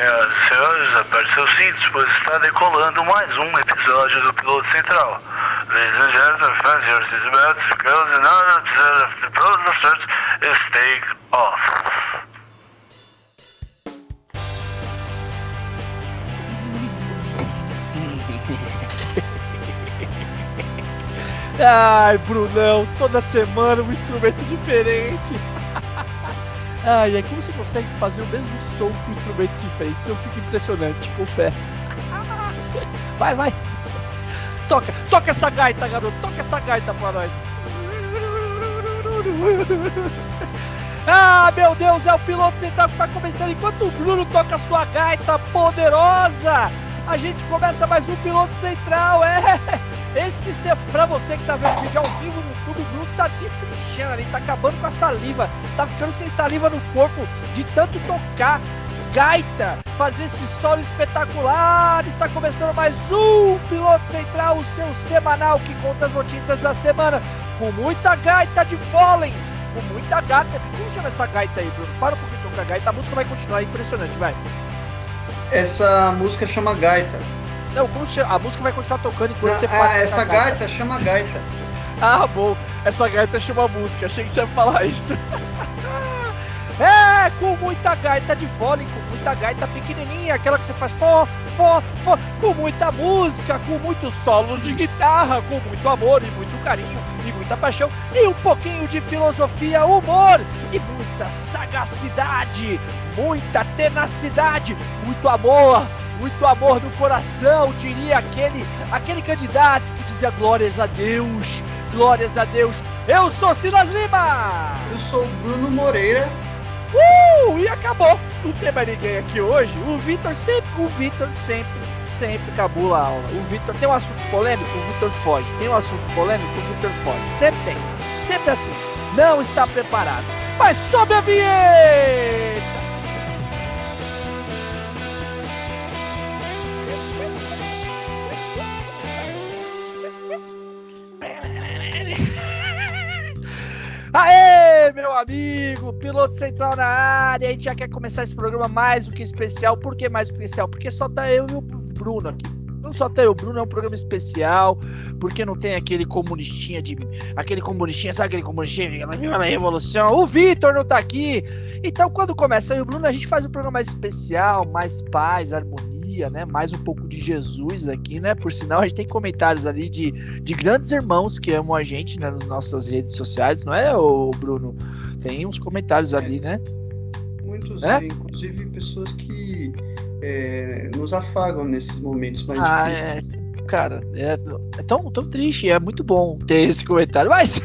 Senhoras e senhores, aperte seus cintos, pois está decolando mais um episódio do Piloto Central. Ladies and gentlemen, fasten your seatbelts, because in order to the process is take off. Ai, Brunão, toda semana um instrumento diferente. Ai, é como você consegue fazer o mesmo som com instrumentos diferentes? Eu fico impressionante, confesso. Vai. Toca essa gaita, garoto. Toca essa gaita pra nós. Ah, meu Deus, é o Piloto Central que tá começando. Enquanto o Bruno toca a sua gaita poderosa, a gente começa mais um Piloto Central. Pra você que tá vendo o vídeo ao vivo no YouTube, o Bruno tá destrinchando ali, tá acabando com a saliva, tá ficando sem saliva no corpo de tanto tocar gaita, fazer esse solo espetacular. Está começando mais um Piloto Central, o seu semanal que conta as notícias da semana, com muita gaita de vôlei, com muita gaita. Como chama essa gaita aí, Bruno? Para um pouquinho de tocar gaita, a música vai continuar, é impressionante, vai. Essa música chama gaita. Não, a música vai continuar tocando enquanto você para. Essa gaita chama gaita. Ah, bom, essa gaita chama música, achei que você ia falar isso. Com muita gaita de vôlei, com muita gaita pequenininha, aquela que você faz com muita música, com muitos solos de guitarra, com muito amor e muito carinho e muita paixão e um pouquinho de filosofia, humor e muita sagacidade, muita tenacidade, muito amor no coração, diria aquele candidato que dizia glórias a Deus. Eu sou Silas Lima. Eu sou Bruno Moreira. E acabou. Não tem mais ninguém aqui hoje. O Vitor sempre cabula a aula. O Vitor tem um assunto polêmico, o Vitor foge. Tem um assunto polêmico, o Vitor foge. Sempre tem. Sempre assim. Não está preparado. Mas sobe a vinheta! Aê, meu amigo, Piloto Central na área. A gente já quer começar esse programa mais do que especial. Por que mais do que especial? Porque só tá eu e o Bruno aqui. Não só tá eu e o Bruno, é um programa especial. Porque não tem aquele comunistinha, sabe aquele comunistinha na revolução? O Vitor não tá aqui. Então, quando começa eu e o Bruno, a gente faz um programa mais especial, mais paz, harmonia, né? Mais um pouco de Jesus aqui, né? Por sinal, a gente tem comentários ali de grandes irmãos que amam a gente, né? Nas nossas redes sociais, não é, Bruno? Tem uns comentários ali, né? Muitos, inclusive pessoas que nos afagam nesses momentos mais difíceis. Cara, é tão triste, é muito bom ter esse comentário, mas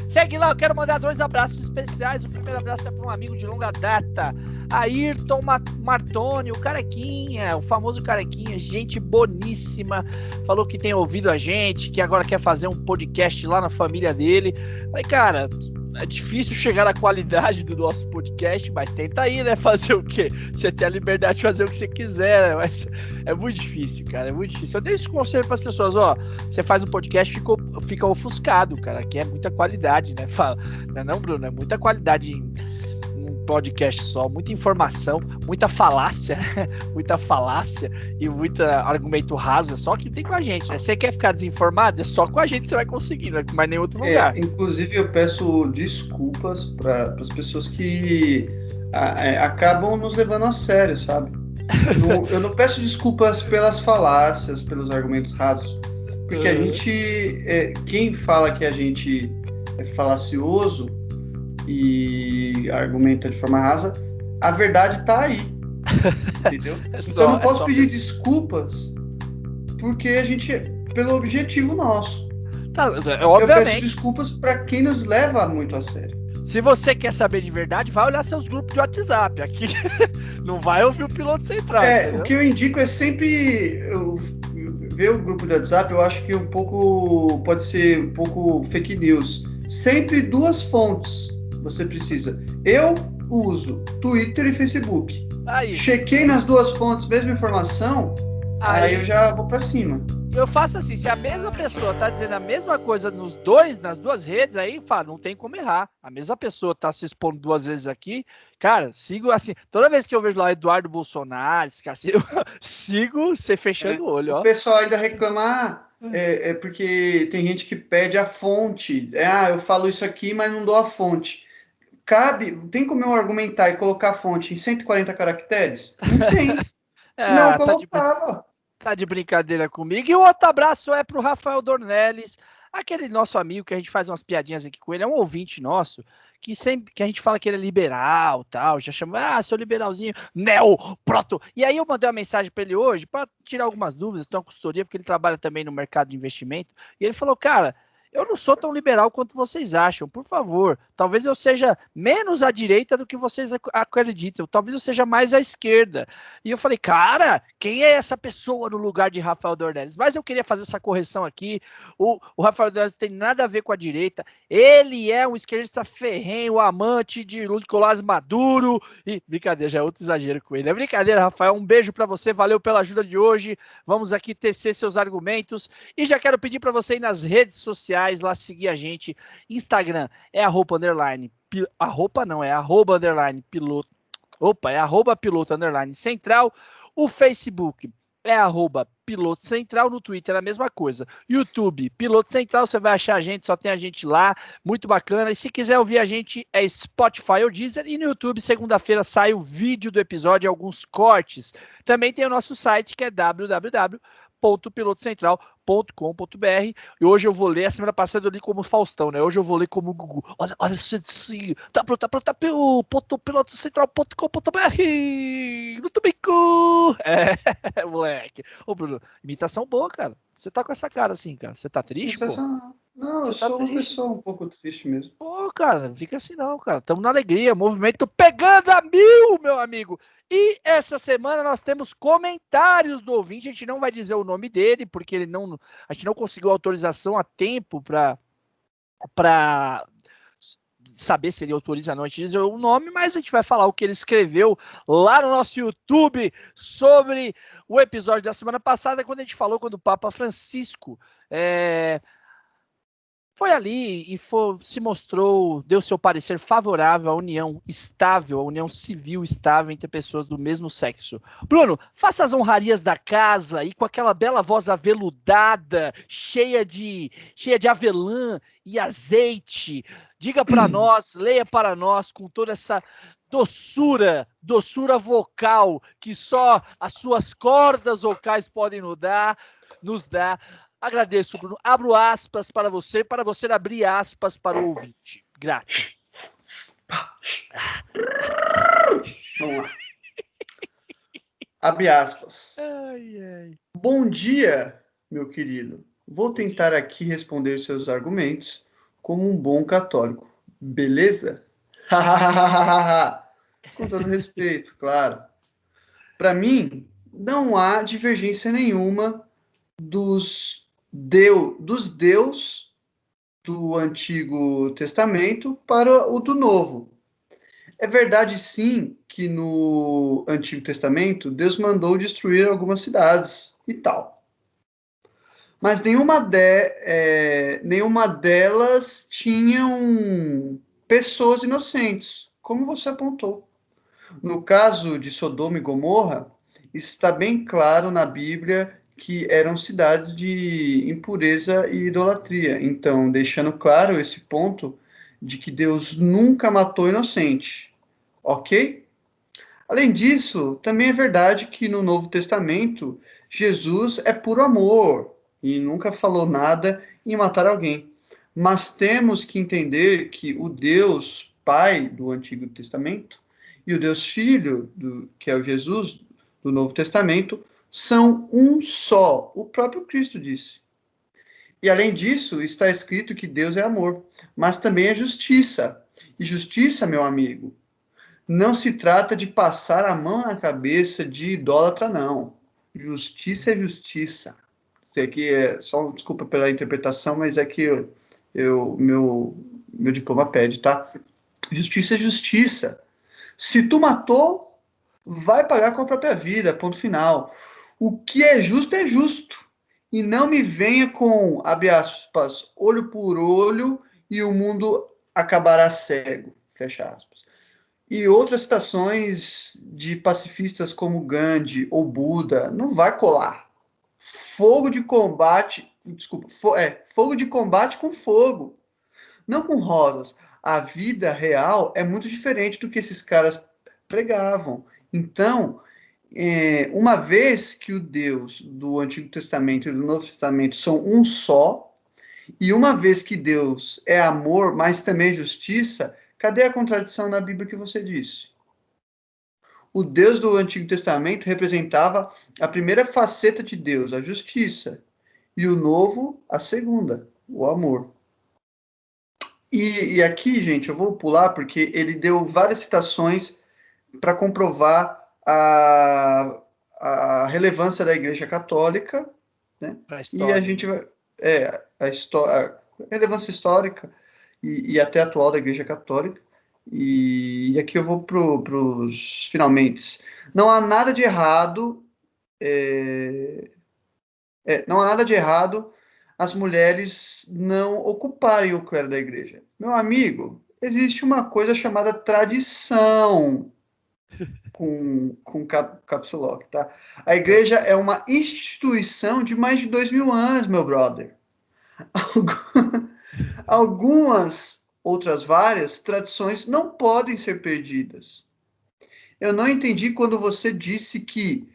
segue lá, eu quero mandar 2 abraços especiais. O primeiro abraço é para um amigo de longa data, Ayrton Martoni, o Carequinha, o famoso Carequinha, gente boníssima, falou que tem ouvido a gente, que agora quer fazer um podcast lá na família dele. Falei, cara, é difícil chegar na qualidade do nosso podcast, mas tenta aí, né, fazer o quê? Você tem a liberdade de fazer o que você quiser, né? Mas é muito difícil, cara, é muito difícil. Eu dei esse conselho para as pessoas, você faz um podcast, fica ofuscado, cara, que é muita qualidade, né? Fala, não, Bruno, é muita qualidade em podcast só, muita informação, muita falácia e muito argumento raso, é só que tem com a gente, né? Você quer ficar desinformado? É só com a gente que você vai conseguir, não é com mais nenhum outro lugar. Inclusive eu peço desculpas para as pessoas que acabam nos levando a sério, sabe? Eu não peço desculpas pelas falácias, pelos argumentos rasos, porque a gente, quem fala que a gente é falacioso e argumenta de forma rasa, a verdade tá aí, entendeu? Então eu não posso pedir desculpas porque a gente, pelo objetivo nosso. Obviamente. Eu peço desculpas para quem nos leva muito a sério. Se você quer saber de verdade, vai olhar seus grupos de WhatsApp. Aqui não vai ouvir o Piloto Central. O que eu indico é sempre ver o grupo de WhatsApp. Eu acho que pode ser um pouco fake news. Sempre 2 fontes você precisa. Eu uso Twitter e Facebook. Chequei nas 2 fontes, mesma informação, aí eu já vou pra cima. eu faço assim, se a mesma pessoa tá dizendo a mesma coisa nas duas redes, aí, fala, não tem como errar. A mesma pessoa tá se expondo duas vezes aqui, cara, sigo assim, toda vez que eu vejo lá Eduardo Bolsonaro, assim, eu sigo você fechando o olho, O ó. pessoal ainda reclama, é porque tem gente que pede a fonte. Eu falo isso aqui, mas não dou a fonte. Tem como eu argumentar e colocar a fonte em 140 caracteres? Não tem. Senão eu Ah, colocava. tá de brincadeira comigo. E o outro abraço é pro Rafael Dornelles, aquele nosso amigo que a gente faz umas piadinhas aqui com ele, é um ouvinte nosso, que sempre que a gente fala que ele é liberal, tal, já chama, seu liberalzinho, neo, proto. E aí eu mandei uma mensagem para ele hoje para tirar algumas dúvidas, então consultoria, porque ele trabalha também no mercado de investimento, e ele falou, cara, eu não sou tão liberal quanto vocês acham, por favor. Talvez eu seja menos à direita do que vocês acreditam. Talvez eu seja mais à esquerda. E eu falei, cara, quem é essa pessoa no lugar de Rafael Dornelles? Mas eu queria fazer essa correção aqui. O Rafael Dornelles não tem nada a ver com a direita. Ele é um esquerdista ferrenho, amante de Nicolás Maduro. E brincadeira, já é outro exagero com ele. É brincadeira, Rafael. Um beijo para você. Valeu pela ajuda de hoje. Vamos aqui tecer seus argumentos. E já quero pedir para você ir nas redes sociais, lá seguir a gente. Instagram é piloto. Opa, é @piloto underline central. O Facebook é @piloto central. No Twitter é a mesma coisa. YouTube, Piloto Central, você vai achar a gente, só tem a gente lá, muito bacana. E se quiser ouvir a gente, é Spotify ou Deezer. E no YouTube, segunda-feira, sai o vídeo do episódio, alguns cortes. Também tem o nosso site, que é www.pilotocentral.com.br. E hoje eu vou ler, a semana passada eu li como Faustão, né? Hoje eu vou ler como Gugu. Olha, pilotocentral.com.br. Muito bem, moleque. Ô, Bruno, imitação boa, cara. Você tá com essa cara assim, cara. Você tá triste, pô? Sensacional. Não, eu Você tá sou uma triste. pessoa um pouco triste mesmo. Pô, cara, não fica assim não, cara. Tamo na alegria, movimento pegando a mil, meu amigo. E essa semana nós temos comentários do ouvinte. A gente não vai dizer o nome dele, porque a gente não conseguiu autorização a tempo para saber se ele autoriza ou não a gente dizer o nome, mas a gente vai falar o que ele escreveu lá no nosso YouTube sobre o episódio da semana passada, quando a gente falou quando o Papa Francisco foi ali e se mostrou, deu seu parecer favorável à união estável, à união civil estável entre pessoas do mesmo sexo. Bruno, faça as honrarias da casa e com aquela bela voz aveludada, cheia de avelã e azeite, diga para nós, leia para nós com toda essa doçura vocal que só as suas cordas vocais podem nos dar. Agradeço, Bruno. Abro aspas para você abrir aspas para o ouvinte. Grato. Vamos lá. Abre aspas. Ai, ai. Bom dia, meu querido. Vou tentar aqui responder seus argumentos como um bom católico. Beleza? Com todo respeito, claro. Para mim, não há divergência nenhuma dos deus do Antigo Testamento para o do Novo. É verdade, sim, que no Antigo Testamento Deus mandou destruir algumas cidades e tal. Mas nenhuma delas tinham pessoas inocentes, como você apontou. No caso de Sodoma e Gomorra, está bem claro na Bíblia que eram cidades de impureza e idolatria. Então, deixando claro esse ponto de que Deus nunca matou inocente. Ok? Além disso, também é verdade que no Novo Testamento, Jesus é puro amor e nunca falou nada em matar alguém. Mas temos que entender que o Deus Pai do Antigo Testamento e o Deus Filho, que é o Jesus do Novo Testamento, são um só. O próprio Cristo disse. E além disso, está escrito que Deus é amor, mas também é justiça. E justiça, meu amigo, não se trata de passar a mão na cabeça de idólatra, não. Justiça é justiça. Isso aqui é só desculpa pela interpretação, mas é que meu diploma pede, tá? Justiça é justiça. Se tu matou, vai pagar com a própria vida, ponto final. O que é justo é justo. E não me venha com, abre aspas, olho por olho e o mundo acabará cego, fecha aspas. E outras citações de pacifistas como Gandhi ou Buda não vai colar. Fogo de combate, desculpa, fogo de combate com fogo, não com rosas. A vida real é muito diferente do que esses caras pregavam. Então, uma vez que o Deus do Antigo Testamento e do Novo Testamento são um só, e uma vez que Deus é amor, mas também justiça, cadê a contradição na Bíblia que você disse? O Deus do Antigo Testamento representava a primeira faceta de Deus, a justiça, e o novo, a segunda, o amor. E aqui, gente, eu vou pular porque ele deu várias citações para comprovar a relevância da Igreja Católica, né? Pra E a história, gente né? vai. A relevância histórica e até atual da Igreja Católica. E aqui eu vou para os finalmente. Não há nada de errado. Não há nada de errado as mulheres não ocuparem o clero da igreja. Meu amigo, existe uma coisa chamada tradição com caps lock, tá? A igreja é uma instituição de mais de 2.000 anos, meu brother. Algumas outras várias tradições não podem ser perdidas. Eu não entendi quando você disse que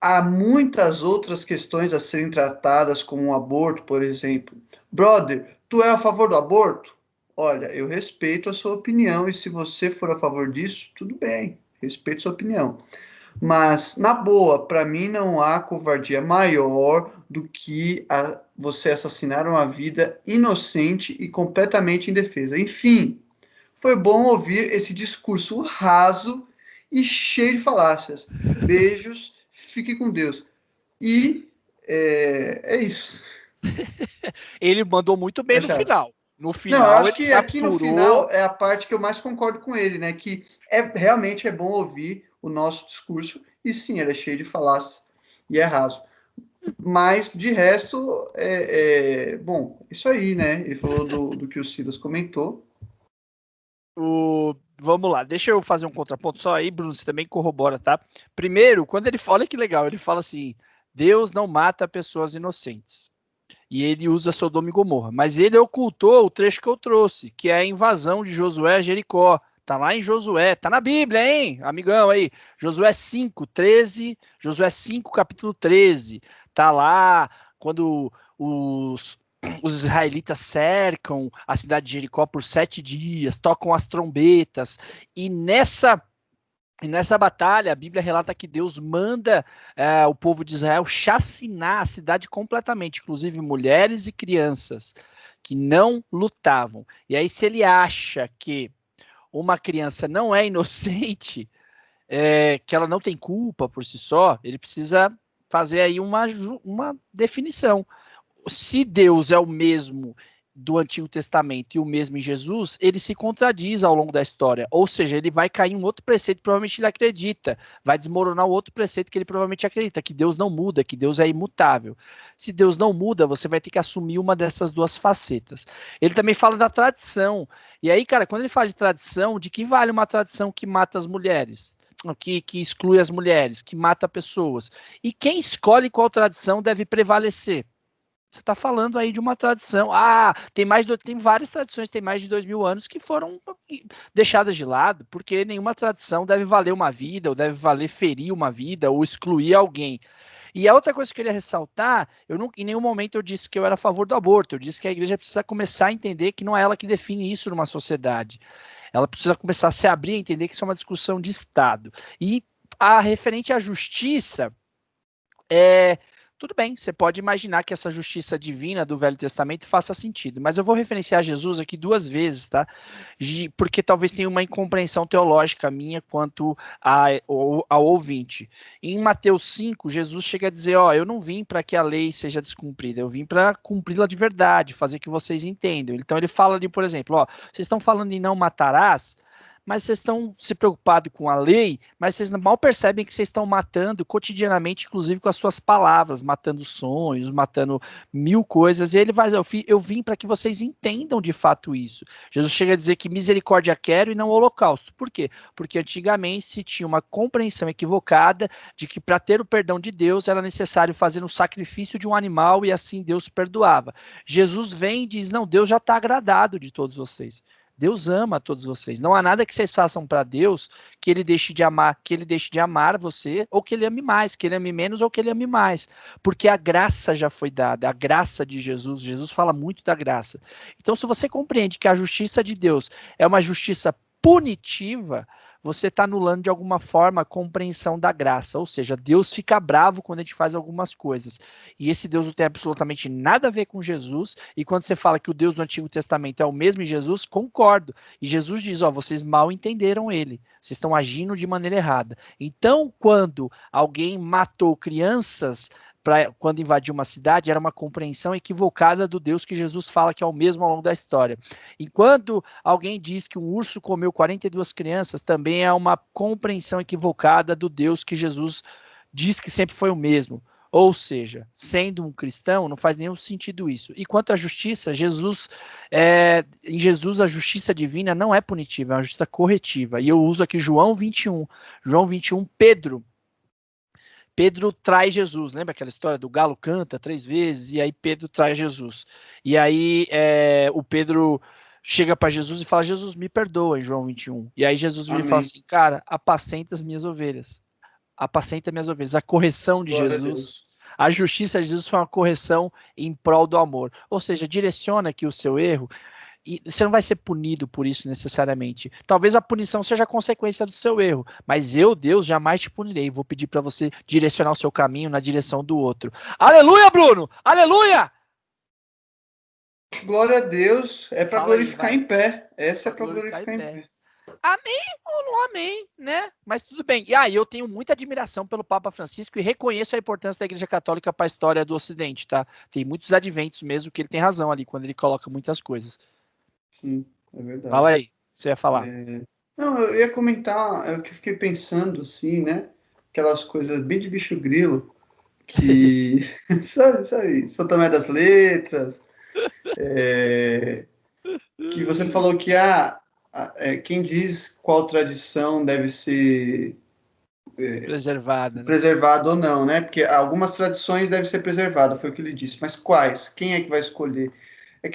há muitas outras questões a serem tratadas, como o aborto, por exemplo. Brother, tu é a favor do aborto? Olha, eu respeito a sua opinião e se você for a favor disso, tudo bem, respeito sua opinião. Mas, na boa, para mim não há covardia maior do que você assassinar uma vida inocente e completamente indefesa. Enfim, foi bom ouvir esse discurso raso e cheio de falácias. Beijos, fique com Deus. E é isso. Ele mandou muito bem no Fecha aspas. final. No Não, eu final, acho ele que aqui no capturou. final é a parte que eu mais concordo com ele, né? Que realmente é bom ouvir o nosso discurso, e sim, ele é cheio de falácias e é raso. Mas, de resto, bom, isso aí, né? Ele falou do que o Silas comentou. Vamos lá, deixa eu fazer um contraponto só aí, Bruno, você também corrobora, tá? Primeiro, quando ele fala, olha que legal, ele fala assim: Deus não mata pessoas inocentes. E ele usa Sodoma e Gomorra. Mas ele ocultou o trecho que eu trouxe, que é a invasão de Josué a Jericó. Tá lá em Josué, tá na Bíblia, hein, amigão aí. Josué 5, 13, Josué 5, capítulo 13. Tá lá quando os israelitas cercam a cidade de Jericó por 7 dias, tocam as trombetas, e nessa batalha, a Bíblia relata que Deus manda o povo de Israel chacinar a cidade completamente, inclusive mulheres e crianças que não lutavam. E aí, se ele acha que uma criança não é inocente, que ela não tem culpa por si só, ele precisa fazer aí uma definição. Se Deus é o mesmo do Antigo Testamento e o mesmo em Jesus, ele se contradiz ao longo da história. Ou seja, ele vai cair em um outro preceito que provavelmente ele acredita, vai desmoronar o outro preceito que ele provavelmente acredita, que Deus não muda, que Deus é imutável. Se Deus não muda, você vai ter que assumir uma dessas duas facetas. Ele também fala da tradição. E aí, cara, quando ele fala de tradição, de que vale uma tradição que mata as mulheres? Que exclui as mulheres, que mata pessoas. E quem escolhe qual tradição deve prevalecer? Você está falando aí de uma tradição. Tem várias tradições, tem mais de 2.000 anos que foram deixadas de lado, porque nenhuma tradição deve valer uma vida, ou deve valer ferir uma vida, ou excluir alguém. E a outra coisa que eu queria ressaltar, em nenhum momento eu disse que eu era a favor do aborto, eu disse que a igreja precisa começar a entender que não é ela que define isso numa sociedade. Ela precisa começar a se abrir a entender que isso é uma discussão de Estado. E a referente à justiça, tudo bem, você pode imaginar que essa justiça divina do Velho Testamento faça sentido, mas eu vou referenciar Jesus aqui 2 vezes, tá? Porque talvez tenha uma incompreensão teológica minha quanto ao ouvinte. Em Mateus 5, Jesus chega a dizer: eu não vim para que a lei seja descumprida, eu vim para cumpri-la de verdade, fazer que vocês entendam. Então ele fala ali, por exemplo, vocês estão falando em não matarás, mas vocês estão se preocupados com a lei, mas vocês mal percebem que vocês estão matando cotidianamente, inclusive com as suas palavras, matando sonhos, matando mil coisas. E ele vai dizer, eu vim para que vocês entendam de fato isso. Jesus chega a dizer que misericórdia quero e não holocausto. Por quê? Porque antigamente se tinha uma compreensão equivocada de que para ter o perdão de Deus era necessário fazer um sacrifício de um animal e assim Deus perdoava. Jesus vem e diz, não, Deus já está agradado de todos vocês. Deus ama todos vocês. Não há nada que vocês façam para Deus que ele deixe de amar você, ou que ele ame mais, que ele ame menos ou que ele ame mais. Porque a graça já foi dada, a graça de Jesus. Jesus fala muito da graça. Então, se você compreende que a justiça de Deus é uma justiça punitiva, você está anulando de alguma forma a compreensão da graça. Ou seja, Deus fica bravo quando a gente faz algumas coisas. E esse Deus não tem absolutamente nada a ver com Jesus. E quando você fala que o Deus do Antigo Testamento é o mesmo em Jesus, concordo. E Jesus diz, ó, vocês mal entenderam ele. Vocês estão agindo de maneira errada. Então, quando alguém matou crianças quando invadiu uma cidade, era uma compreensão equivocada do Deus que Jesus fala que é o mesmo ao longo da história. Enquanto alguém diz que um urso comeu 42 crianças, também é uma compreensão equivocada do Deus que Jesus diz que sempre foi o mesmo. Ou seja, sendo um cristão, não faz nenhum sentido isso. E quanto à justiça, em Jesus a justiça divina não é punitiva, é uma justiça corretiva. E eu uso aqui João 21. João 21, Pedro traz Jesus, lembra aquela história do galo canta 3 vezes, e aí Pedro traz Jesus. E aí o Pedro chega para Jesus e fala, Jesus, me perdoa, em João 21. E aí Jesus vira e fala assim, cara, apacenta as minhas ovelhas. Apacenta minhas ovelhas. A correção de Glória a Jesus, Deus. a justiça de Jesus foi uma correção em prol do amor. Ou seja, direciona aqui o seu erro, e você não vai ser punido por isso necessariamente. Talvez a punição seja a consequência do seu erro, mas eu, Deus, jamais te punirei. Vou pedir para você direcionar o seu caminho na direção do outro. Aleluia, Bruno! Aleluia! Glória a Deus. É para Fala aí, glorificar vai. em pé. Essa Pra é para glorificar glorificar em em pé. pé. Amém ou não amém, né? Mas tudo bem. E aí eu tenho muita admiração pelo Papa Francisco e reconheço a importância da Igreja Católica para a história do Ocidente, tá? Tem muitos adventos mesmo que ele tem razão ali, quando ele coloca muitas coisas. Sim, é verdade. Fala aí, você ia falar. Não, eu ia comentar, é o que eu fiquei pensando, assim, né? Aquelas coisas bem de bicho grilo, que, sabe, São Tomé das Letras, que você falou que quem diz qual tradição deve ser Preservada, né? preservada ou não, né? Porque algumas tradições devem ser preservadas, foi o que ele disse, mas quais? Quem é que vai escolher? É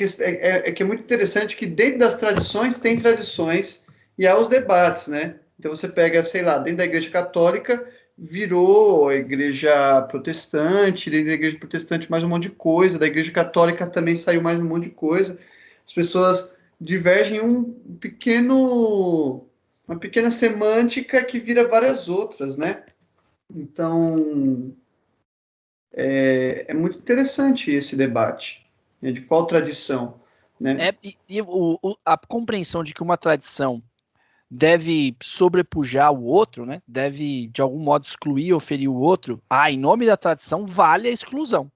que é muito interessante que dentro das tradições tem tradições e há os debates, né? Então você pega, sei lá, dentro da Igreja Católica virou a Igreja Protestante, dentro da Igreja Protestante mais um monte de coisa, da Igreja Católica também saiu mais um monte de coisa. As pessoas divergem uma pequena semântica que vira várias outras, né? Então é muito interessante esse debate, né, de qual tradição, né? A compreensão de que uma tradição deve sobrepujar o outro, né? Deve, de algum modo, excluir ou ferir o outro. Em nome da tradição vale a exclusão.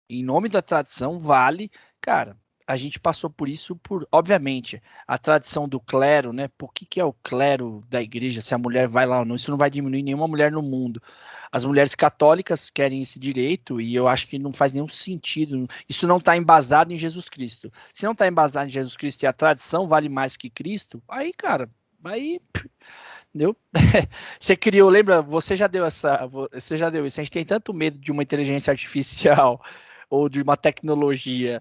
Em nome da tradição vale, cara, a gente passou por isso obviamente, a tradição do clero, né? Por que é o clero da igreja, se a mulher vai lá ou não? Isso não vai diminuir nenhuma mulher no mundo. As mulheres católicas querem esse direito e eu acho que não faz nenhum sentido. Isso não está embasado em Jesus Cristo. Se não está embasado em Jesus Cristo e a tradição vale mais que Cristo, aí, cara, aí... Entendeu? Você criou, lembra? Você já deu isso. A gente tem tanto medo de uma inteligência artificial ou de uma tecnologia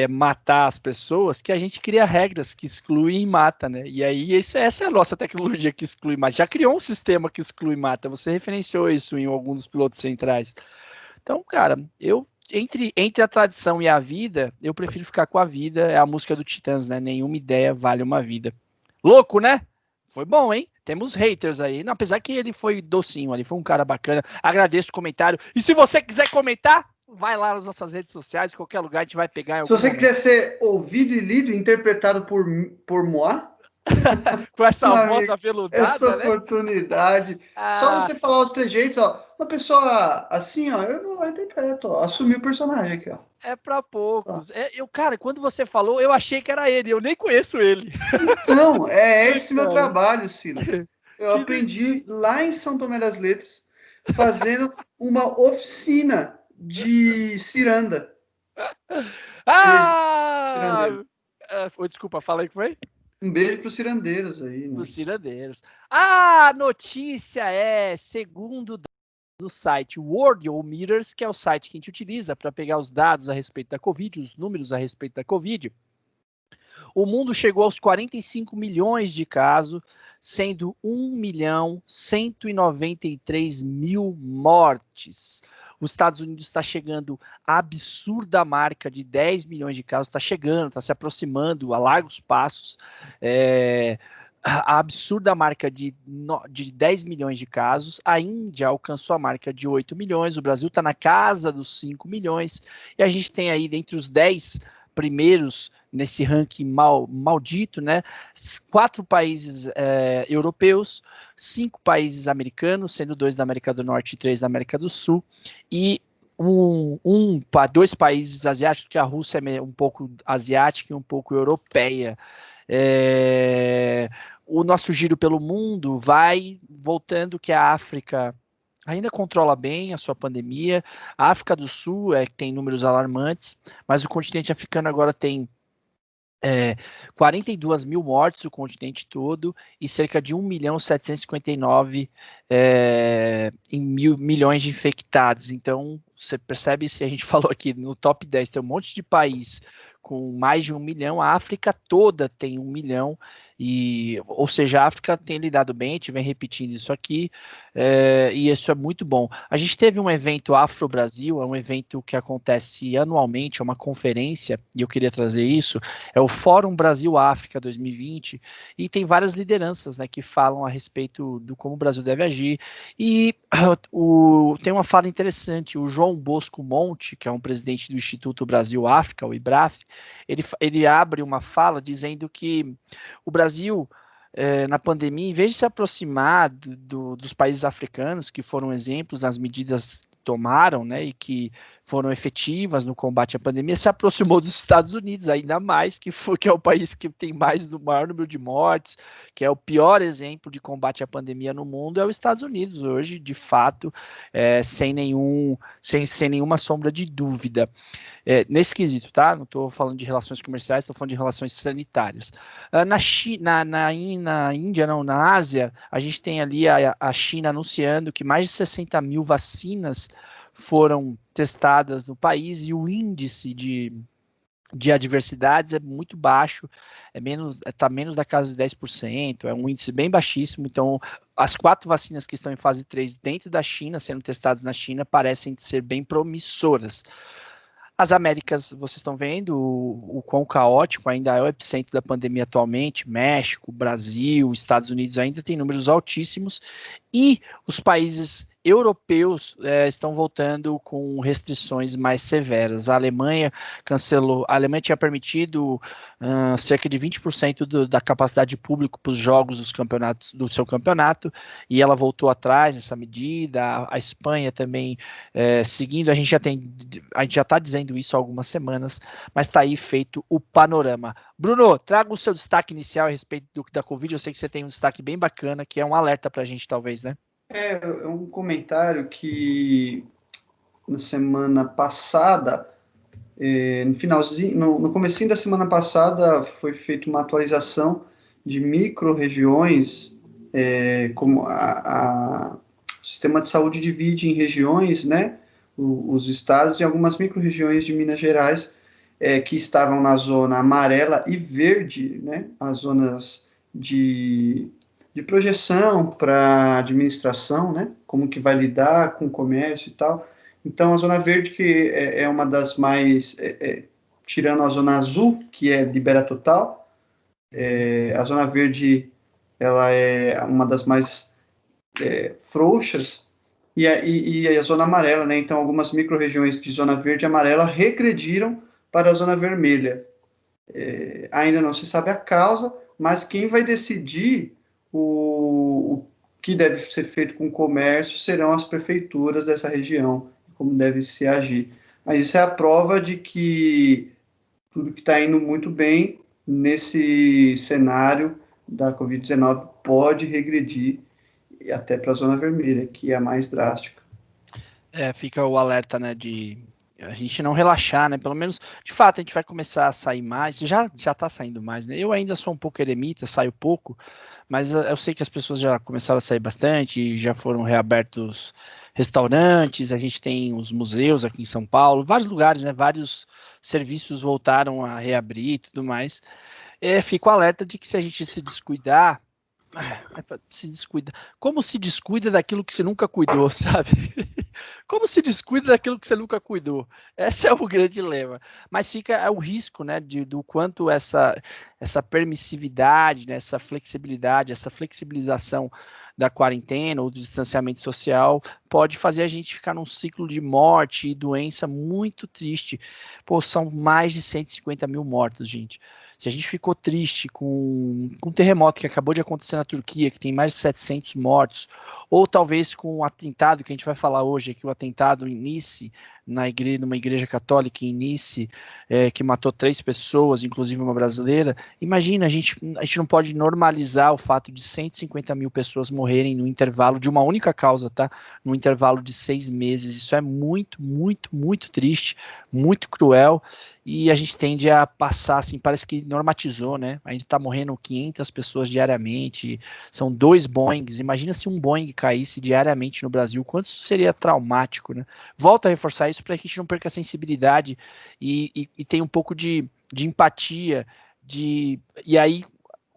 matar as pessoas que a gente cria regras que excluem e mata, né? E aí essa é a nossa tecnologia que exclui e mata. Já criou um sistema que exclui e mata. Você referenciou isso em alguns dos pilotos centrais. Então, cara, entre a tradição e a vida, eu prefiro ficar com a vida. É a música do Titãs, né? Nenhuma ideia vale uma vida. Louco, né? Foi bom, hein? Temos haters aí. Não, apesar que ele foi docinho ali, foi um cara bacana. Agradeço o comentário. E se você quiser comentar, vai lá nas nossas redes sociais, qualquer lugar a gente vai pegar. Se você quiser ser ouvido e lido, interpretado por Moá, Com essa Meu voz amigo, essa aveludada, né? oportunidade. Só Ah, você falar os trejeitos, ó. Uma pessoa assim, ó, eu vou lá e interpreto, ó. Assumi o personagem aqui, ó. é pra Ó. poucos. Cara, quando você falou, eu achei que era ele. Eu nem conheço ele. Então, é Ai, esse meu cara, trabalho, Silas. Eu que aprendi lá em São Tomé das Letras, fazendo uma oficina de ciranda. Ah! Cirandeiro. Desculpa, fala aí que foi? Um beijo para os cirandeiros aí, né? Dos cirandeiros. A notícia é, segundo do site Worldometers, que é o site que a gente utiliza para pegar os dados a respeito da Covid, os números a respeito da Covid, o mundo chegou aos 45 milhões de casos, sendo 1.193.000 mortes. Os Estados Unidos está chegando à absurda marca de 10 milhões de casos, está chegando, está se aproximando a largos passos. A absurda marca de 10 milhões de casos. A Índia alcançou a marca de 8 milhões, o Brasil está na casa dos 5 milhões, e a gente tem aí, dentre os 10 primeiros nesse ranking maldito, né? 4 países europeus, 5 países americanos, sendo 2 da América do Norte e 3 da América do Sul, e 2 países asiáticos, que a Rússia é um pouco asiática e um pouco europeia. O nosso giro pelo mundo vai voltando, que a África ainda controla bem a sua pandemia. A África do Sul tem números alarmantes, mas o continente africano agora tem 42 mil mortes, o continente todo, e cerca de 1.759.000 milhões de infectados. Então, você percebe, se a gente falou aqui no top 10, tem um monte de país com mais de 1 milhão, a África toda tem 1 milhão, ou seja, a África tem lidado bem, a gente vem repetindo isso aqui, e isso é muito bom. A gente teve um evento Afro-Brasil, é um evento que acontece anualmente, é uma conferência, e eu queria trazer isso, é o Fórum Brasil-África 2020, e tem várias lideranças, né, que falam a respeito do como o Brasil deve agir, e tem uma fala interessante, o João Bosco Monte, que é um presidente do Instituto Brasil-África, o IBRAF, ele abre uma fala dizendo que o Brasil, na pandemia, em vez de se aproximar dos países africanos, que foram exemplos nas medidas que tomaram, né, e que foram efetivas no combate à pandemia, se aproximou dos Estados Unidos, ainda mais, que é o país que tem maior número de mortes, que é o pior exemplo de combate à pandemia no mundo, é os Estados Unidos hoje, de fato, sem nenhuma sombra de dúvida. Nesse quesito, tá? Não estou falando de relações comerciais, estou falando de relações sanitárias. Na Índia, não, na Ásia, a gente tem ali a China anunciando que mais de 60 mil vacinas foram testadas no país e o índice de adversidades é muito baixo, está menos da casa de 10%, é um índice bem baixíssimo. Então, as 4 vacinas que estão em fase 3 dentro da China, sendo testadas na China, parecem ser bem promissoras. As Américas, vocês estão vendo o quão caótico ainda é o epicentro da pandemia atualmente. México, Brasil, Estados Unidos ainda tem números altíssimos, e os países europeus estão voltando com restrições mais severas. A Alemanha tinha permitido cerca de 20% da capacidade de público para os jogos do seu campeonato, e ela voltou atrás nessa medida. A Espanha também seguindo, a gente já está dizendo isso há algumas semanas, mas está aí feito o panorama. Bruno, traga o seu destaque inicial a respeito da Covid. Eu sei que você tem um destaque bem bacana, que é um alerta para a gente, talvez, né? É um comentário que na semana passada, no finalzinho, no comecinho da semana passada, foi feita uma atualização de micro-regiões, como o sistema de saúde divide em regiões, né? Os estados e algumas micro-regiões de Minas Gerais, que estavam na zona amarela e verde, né? As zonas de projeção para administração, né? Como que vai lidar com o comércio e tal. Então, a zona verde, que é uma das mais, tirando a zona azul, que libera total, a zona verde, ela é uma das mais frouxas, e a zona amarela, né? Então, algumas micro-regiões de zona verde e amarela regrediram para a zona vermelha. Ainda não se sabe a causa, mas quem vai decidir o que deve ser feito com o comércio serão as prefeituras dessa região, como deve se agir. Mas isso é a prova de que tudo que está indo muito bem nesse cenário da Covid-19 pode regredir até para a zona vermelha, que é a mais drástica. Fica o alerta, né, de a gente não relaxar, né, pelo menos, de fato, a gente vai começar a sair mais, já tá saindo mais, né, eu ainda sou um pouco eremita, saio pouco, mas eu sei que as pessoas já começaram a sair bastante, já foram reabertos restaurantes, a gente tem os museus aqui em São Paulo, vários lugares, né, vários serviços voltaram a reabrir e tudo mais, fico alerta de que se a gente se descuidar, se descuida. Como se descuida daquilo que você nunca cuidou, sabe? Como se descuida daquilo que você nunca cuidou? Esse é o grande dilema. Mas fica o risco, né, do quanto essa permissividade, né, essa flexibilidade, essa flexibilização da quarentena ou do distanciamento social pode fazer a gente ficar num ciclo de morte e doença muito triste. Pô, são mais de 150 mil mortos, gente. Se a gente ficou triste com um terremoto que acabou de acontecer na Turquia, que tem mais de 700 mortos, ou talvez com um atentado que a gente vai falar hoje, aqui o atentado em Nice, numa igreja católica em Nice, que matou 3 pessoas, inclusive uma brasileira, imagina, a gente não pode normalizar o fato de 150 mil pessoas morrerem no intervalo de uma única causa, tá? No intervalo de 6 meses. Isso é muito, muito, muito triste, muito cruel, e a gente tende a passar, assim, parece que normatizou, né? A gente tá morrendo 500 pessoas diariamente, são 2 Boeings, imagina se um Boeing caísse diariamente no Brasil, quanto isso seria traumático, né? Volto a reforçar isso para que a gente não perca a sensibilidade e tenha um pouco de empatia, e aí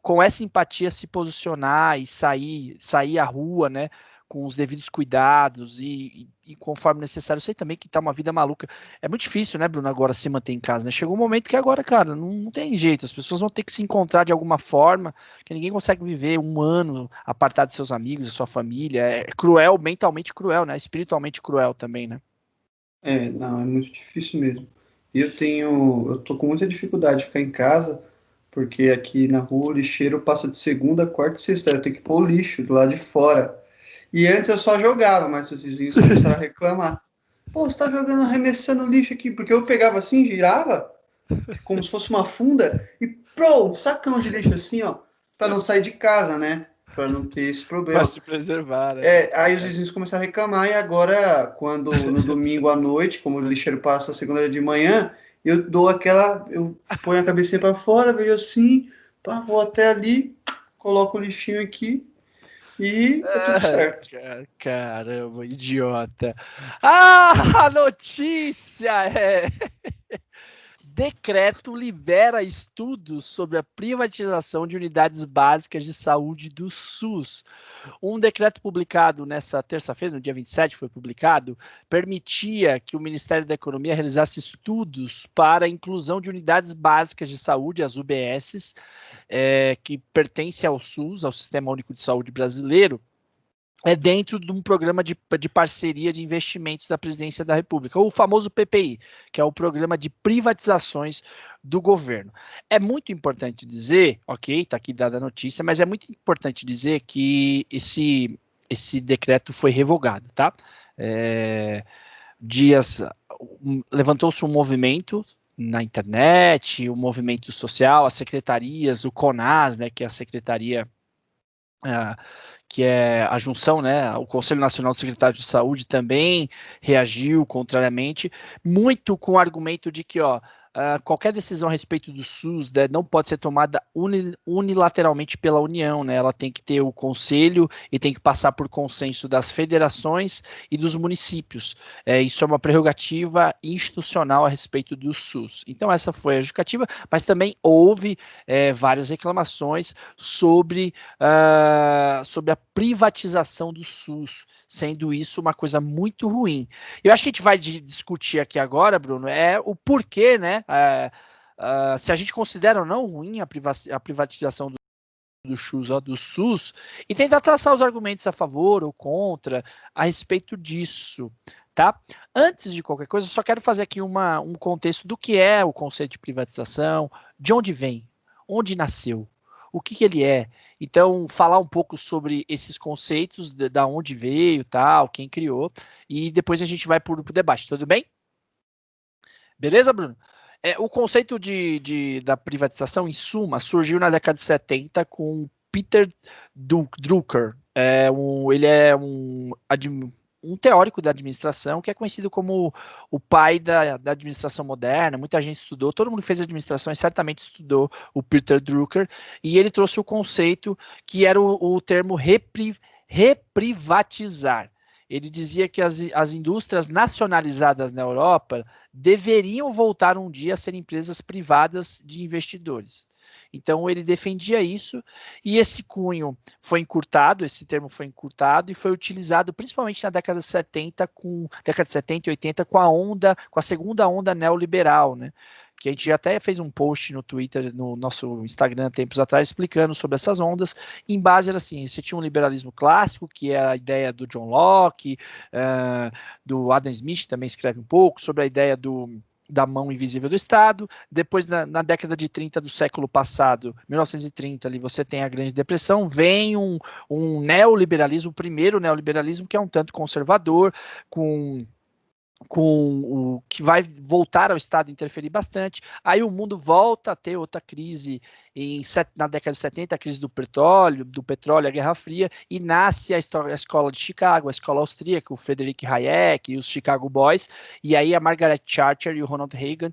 com essa empatia se posicionar e sair à rua, né? Com os devidos cuidados e conforme necessário. Eu sei também que tá uma vida maluca. É muito difícil, né, Bruno, agora se manter em casa, né? Chegou um momento que agora, cara, não tem jeito. As pessoas vão ter que se encontrar de alguma forma, que ninguém consegue viver um ano apartado de seus amigos, da sua família. É cruel, mentalmente cruel, né? Espiritualmente cruel também, né? Não, é muito difícil mesmo. Eu tô com muita dificuldade de ficar em casa, porque aqui na rua o lixeiro passa de segunda, quarta e sexta. Eu tenho que pôr o lixo do lado de fora. E antes eu só jogava, mas os vizinhos começaram a reclamar. Pô, você tá jogando, arremessando lixo aqui, porque eu pegava assim, girava, como se fosse uma funda, e um sacão de lixo assim, ó, para não sair de casa, né? Para não ter esse Para problema. se preservar, né? Aí os vizinhos começaram a reclamar, e agora, quando no domingo à noite, como o lixeiro passa segunda de manhã, eu ponho a cabecinha para fora, vejo assim, pá, vou até ali, coloco o lixinho aqui e tá tudo certo. Caramba, idiota. Ah, a notícia é: decreto libera estudos sobre a privatização de unidades básicas de saúde do SUS. Um decreto publicado nessa terça-feira, no dia 27, foi publicado, permitia que o Ministério da Economia realizasse estudos para a inclusão de unidades básicas de saúde, as UBSs, que pertencem ao SUS, ao Sistema Único de Saúde Brasileiro, dentro de um programa de parceria de investimentos da Presidência da República, o famoso PPI, que é o Programa de Privatizações do Governo. É muito importante dizer, ok, está aqui dada a notícia, mas é muito importante dizer que esse decreto foi revogado, tá? Levantou-se um movimento na internet, o movimento social, as secretarias, o CONAS, né, que é a secretaria que é a junção, né? O Conselho Nacional do Secretário de Saúde também reagiu contrariamente, muito com o argumento de que, qualquer decisão a respeito do SUS, né, não pode ser tomada unilateralmente pela União, né? Ela tem que ter o conselho e tem que passar por consenso das federações e dos municípios. Isso é uma prerrogativa institucional a respeito do SUS. Então essa foi a justificativa, mas também houve várias reclamações sobre a privatização do SUS, sendo isso uma coisa muito ruim. Eu acho que a gente vai discutir aqui agora, Bruno, o porquê, né? Se a gente considera ou não ruim a privatização do SUS, e tentar traçar os argumentos a favor ou contra a respeito disso. Tá? Antes de qualquer coisa, eu só quero fazer aqui um contexto do que é o conceito de privatização, de onde vem, onde nasceu. o que, que ele é. Então, falar um pouco sobre esses conceitos, da onde veio, tal, quem criou, e depois a gente vai para o debate, tudo bem? Beleza, Bruno? O conceito da privatização, em suma, surgiu na década de 70 com Peter Drucker. Ele é um teórico da administração que é conhecido como o pai da administração moderna. Muita gente estudou, todo mundo que fez administração e certamente estudou o Peter Drucker, e ele trouxe o conceito que era o termo reprivatizar. Ele dizia que as indústrias nacionalizadas na Europa deveriam voltar um dia a ser empresas privadas de investidores. Então ele defendia isso, e esse cunho foi encurtado, esse termo foi encurtado e foi utilizado principalmente na década de 70, década de 70 e 80, com a segunda onda neoliberal, né? Que a gente já até fez um post no Twitter, no nosso Instagram, tempos atrás, explicando sobre essas ondas. Em base, era assim, você tinha um liberalismo clássico, que é a ideia do John Locke, do Adam Smith, que também escreve um pouco, sobre a ideia da mão invisível do Estado. Depois, na década de 30 do século passado, 1930, ali você tem a Grande Depressão, vem um neoliberalismo, o primeiro neoliberalismo, que é um tanto conservador, com o que vai voltar ao Estado interferir bastante. Aí o mundo volta a ter outra crise na década de 70, a crise do petróleo, a Guerra Fria, e nasce a escola de Chicago, a escola austríaca, o Friedrich Hayek e os Chicago Boys, e aí a Margaret Thatcher e o Ronald Reagan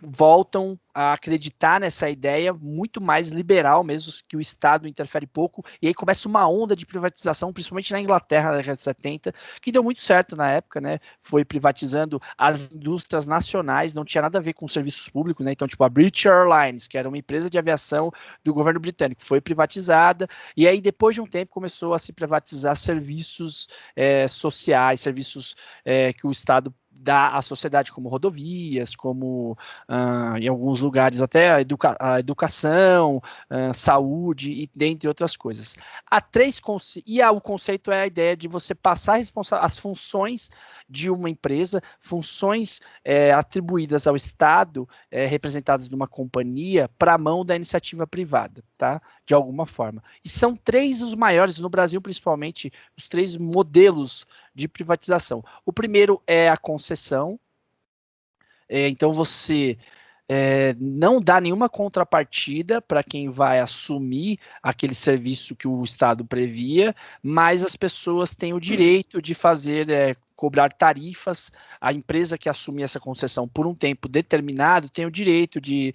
voltam a acreditar nessa ideia muito mais liberal mesmo, que o Estado interfere pouco, e aí começa uma onda de privatização, principalmente na Inglaterra, na década de 70, que deu muito certo na época, né? Foi privatizando as indústrias nacionais, não tinha nada a ver com serviços públicos, né? Então, tipo, a British Airlines, que era uma empresa de aviação do governo britânico, foi privatizada, e aí depois de um tempo começou a se privatizar serviços sociais, serviços que o Estado dá à sociedade, como rodovias, como em alguns lugares até a educação, saúde, e dentre outras coisas. O conceito é a ideia de você passar as funções de uma empresa, funções atribuídas ao Estado, representadas numa companhia, para a mão da iniciativa privada, tá? De alguma forma. E são três os maiores, no Brasil principalmente, os três modelos de privatização. O primeiro é a concessão. Então você não dá nenhuma contrapartida para quem vai assumir aquele serviço que o Estado previa, mas as pessoas têm o direito de cobrar tarifas. A empresa que assumir essa concessão por um tempo determinado tem o direito de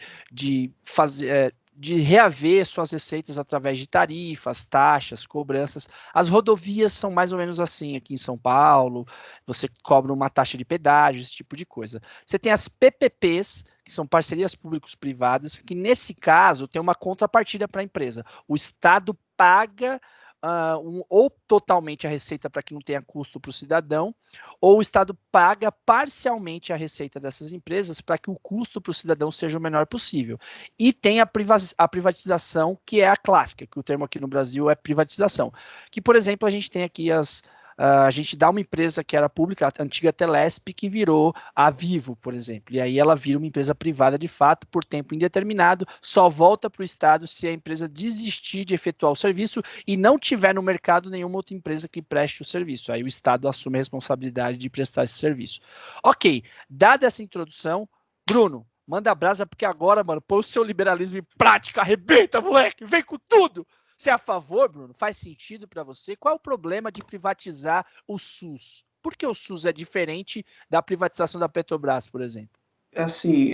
fazer, de reaver suas receitas através de tarifas, taxas, cobranças. As rodovias são mais ou menos assim aqui em São Paulo, você cobra uma taxa de pedágio, esse tipo de coisa. Você tem as PPPs, que são parcerias públicos-privadas, que nesse caso tem uma contrapartida para a empresa. O Estado paga ou totalmente a receita para que não tenha custo para o cidadão, ou o Estado paga parcialmente a receita dessas empresas para que o custo para o cidadão seja o menor possível. E tem a privatização, que é a clássica, que o termo aqui no Brasil é privatização. Que, por exemplo, a gente tem aqui a gente dá uma empresa que era pública, a antiga Telesp, que virou a Vivo, por exemplo. E aí ela vira uma empresa privada de fato por tempo indeterminado, só volta para o Estado se a empresa desistir de efetuar o serviço e não tiver no mercado nenhuma outra empresa que preste o serviço. Aí o Estado assume a responsabilidade de prestar esse serviço. Ok, dada essa introdução, Bruno, manda brasa, porque agora, mano, põe o seu liberalismo em prática, arrebenta, moleque, vem com tudo! Você é a favor, Bruno? Faz sentido para você? Qual é o problema de privatizar o SUS? Por que o SUS é diferente da privatização da Petrobras, por exemplo? Assim,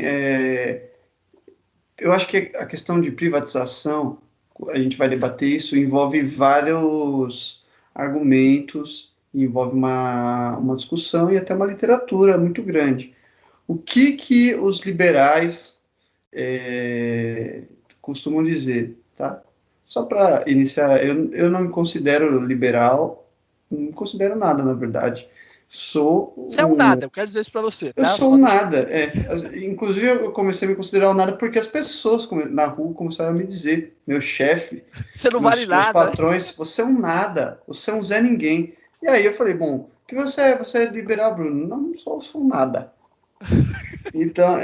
eu acho que a questão de privatização, a gente vai debater isso, envolve vários argumentos, envolve uma discussão e até uma literatura muito grande. O que os liberais costumam dizer, tá? Só para iniciar, eu não me considero liberal, não me considero nada, na verdade. Você é um nada, eu quero dizer isso para você. Eu Tá? sou um nada. Inclusive, eu comecei a me considerar um nada porque as pessoas na rua começaram a me dizer, meu chefe, Você não vale meus nada. patrões, você é um nada, você é um Zé Ninguém. E aí eu falei, bom, o que você é? Você é liberal, Bruno? Não sou um nada. Então,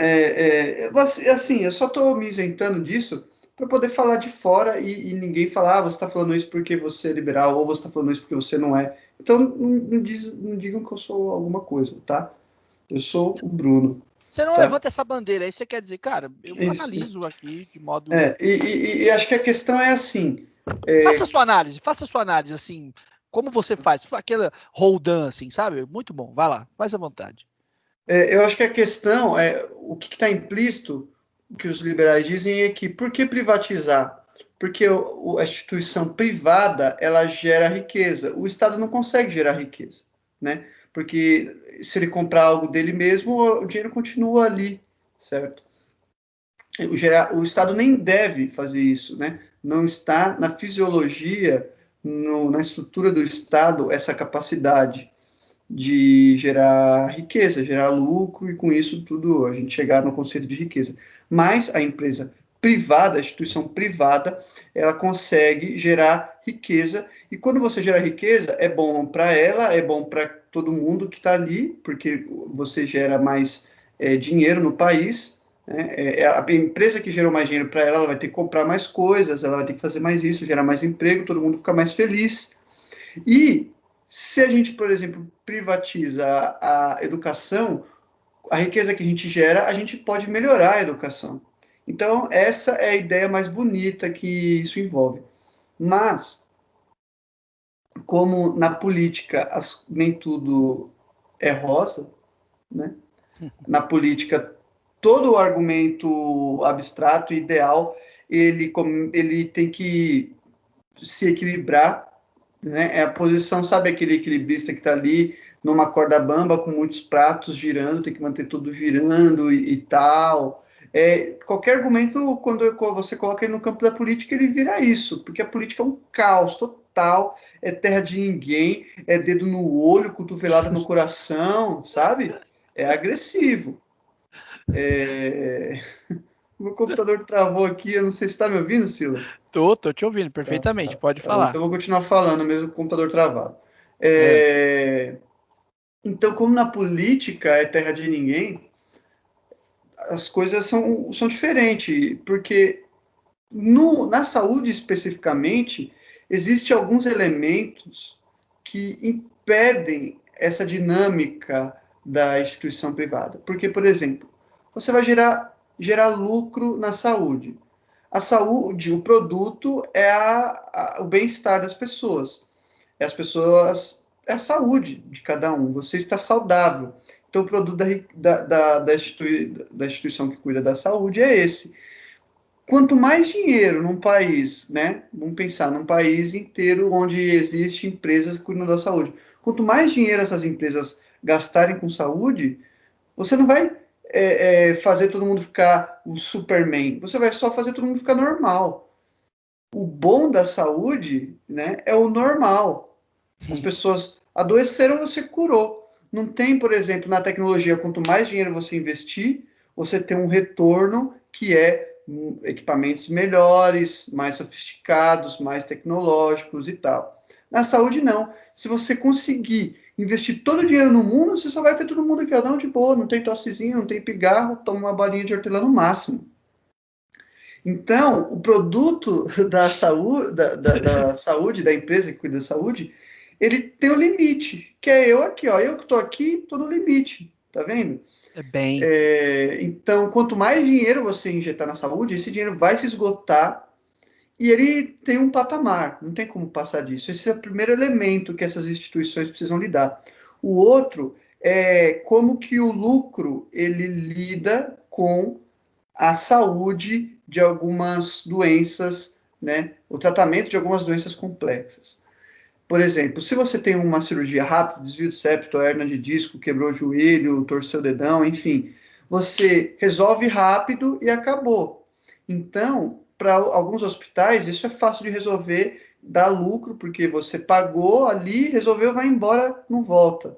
assim, eu só estou me isentando disso para poder falar de fora e ninguém falar, você está falando isso porque você é liberal, ou você está falando isso porque você não é. Então, não digam que eu sou alguma coisa, tá? Eu sou o Bruno, Você não tá? levanta essa bandeira, aí você quer dizer, cara, eu Isso. analiso aqui de modo. E acho que a questão é assim, Faça sua análise, assim, como você faz, aquela Roldan, assim, sabe? Muito bom, vai lá, faz à vontade. eu acho que a questão é o que está implícito, o que os liberais dizem é que por que privatizar? Porque a instituição privada ela gera riqueza, o Estado não consegue gerar riqueza, né? Porque se ele comprar algo dele mesmo, o dinheiro continua ali, certo? O Estado nem deve fazer isso, né? Não está na fisiologia, na estrutura do Estado, essa capacidade de gerar riqueza, gerar lucro e com isso tudo a gente chegar no conceito de riqueza. Mas a empresa privada, a instituição privada, ela consegue gerar riqueza e quando você gera riqueza é bom para ela, é bom para todo mundo que está ali, porque você gera mais dinheiro no país. Né? A empresa que gerou mais dinheiro para ela, ela vai ter que comprar mais coisas, ela vai ter que fazer mais isso, gerar mais emprego, todo mundo fica mais feliz. E se a gente, por exemplo, privatiza a educação, a riqueza que a gente gera, a gente pode melhorar a educação. Então, essa é a ideia mais bonita que isso envolve. Mas, como na política nem tudo é rosa, né? Na política, todo o argumento abstrato e ideal, ele tem que se equilibrar, né? É a posição, sabe aquele equilibrista que está ali numa corda bamba com muitos pratos girando, tem que manter tudo girando e tal. Qualquer argumento, quando você coloca ele no campo da política, ele vira isso, porque a política é um caos total, é terra de ninguém, é dedo no olho, cotovelada no coração, sabe? É agressivo. Meu computador travou aqui, eu não sei se está me ouvindo, Sila. Tô te ouvindo perfeitamente, pode Então falar. eu vou continuar falando mesmo com o computador travado. É. Então, como na política é terra de ninguém, as coisas são diferentes, porque na saúde especificamente, existem alguns elementos que impedem essa dinâmica da instituição privada. Porque, por exemplo, você vai gerar lucro na saúde. A saúde, o produto é o bem-estar das pessoas. É a saúde de cada um. Você está saudável. Então, o produto da instituição que cuida da saúde é esse. Quanto mais dinheiro num país, né? Vamos pensar num país inteiro onde existem empresas que cuidam da saúde. Quanto mais dinheiro essas empresas gastarem com saúde, você não vai fazer todo mundo ficar o Superman. Você vai só fazer todo mundo ficar normal. O bom da saúde, né, é o normal. As pessoas adoeceram, você curou. Não tem, por exemplo, na tecnologia, quanto mais dinheiro você investir, você tem um retorno que é equipamentos melhores, mais sofisticados, mais tecnológicos e tal. Na saúde, não. Se você conseguir investir todo o dinheiro no mundo, você só vai ter todo mundo aqui, ó, não, de boa, não tem tossezinho, não tem pigarro, toma uma balinha de hortelã no máximo. Então, o produto da saúde, da saúde, da empresa que cuida da saúde, ele tem um limite, que é eu aqui, ó. Eu que estou aqui, estou no limite, tá vendo? É bem. Então, quanto mais dinheiro você injetar na saúde, esse dinheiro vai se esgotar e ele tem um patamar, não tem como passar disso. Esse é o primeiro elemento que essas instituições precisam lidar. O outro é como que o lucro ele lida com a saúde de algumas doenças, né? O tratamento de algumas doenças complexas. Por exemplo, se você tem uma cirurgia rápida, desvio de septo, hérnia de disco, quebrou o joelho, torceu o dedão, enfim, você resolve rápido e acabou. Então, para alguns hospitais, isso é fácil de resolver, dá lucro, porque você pagou ali, resolveu, vai embora, não volta.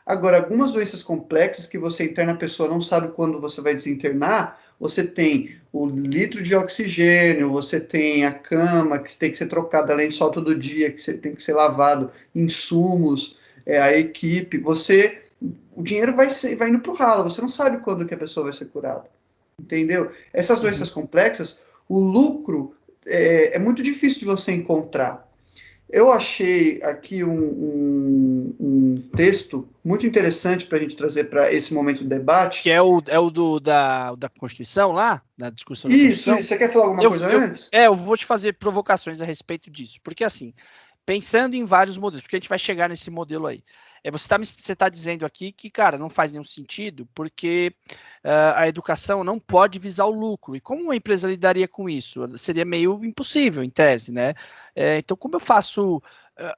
Agora, algumas doenças complexas que você interna a pessoa não sabe quando você vai desinternar, você tem o litro de oxigênio, você tem a cama que tem que ser trocada, lençol todo dia, que tem que ser lavado, insumos, a equipe, o dinheiro vai indo para o ralo, você não sabe quando que a pessoa vai ser curada, entendeu? Essas Uhum. doenças complexas, O lucro é muito difícil de você encontrar. Eu achei aqui um texto muito interessante para a gente trazer para esse momento do debate. Que é o da Constituição lá, da discussão da Isso. Constituição. Você quer falar alguma Eu, coisa eu, antes? eu vou te fazer provocações a respeito disso, porque assim, pensando em vários modelos, porque a gente vai chegar nesse modelo aí. Você tá dizendo aqui que, cara, não faz nenhum sentido, porque a educação não pode visar o lucro. E como uma empresa lidaria com isso? Seria meio impossível, em tese, né? Então, como eu faço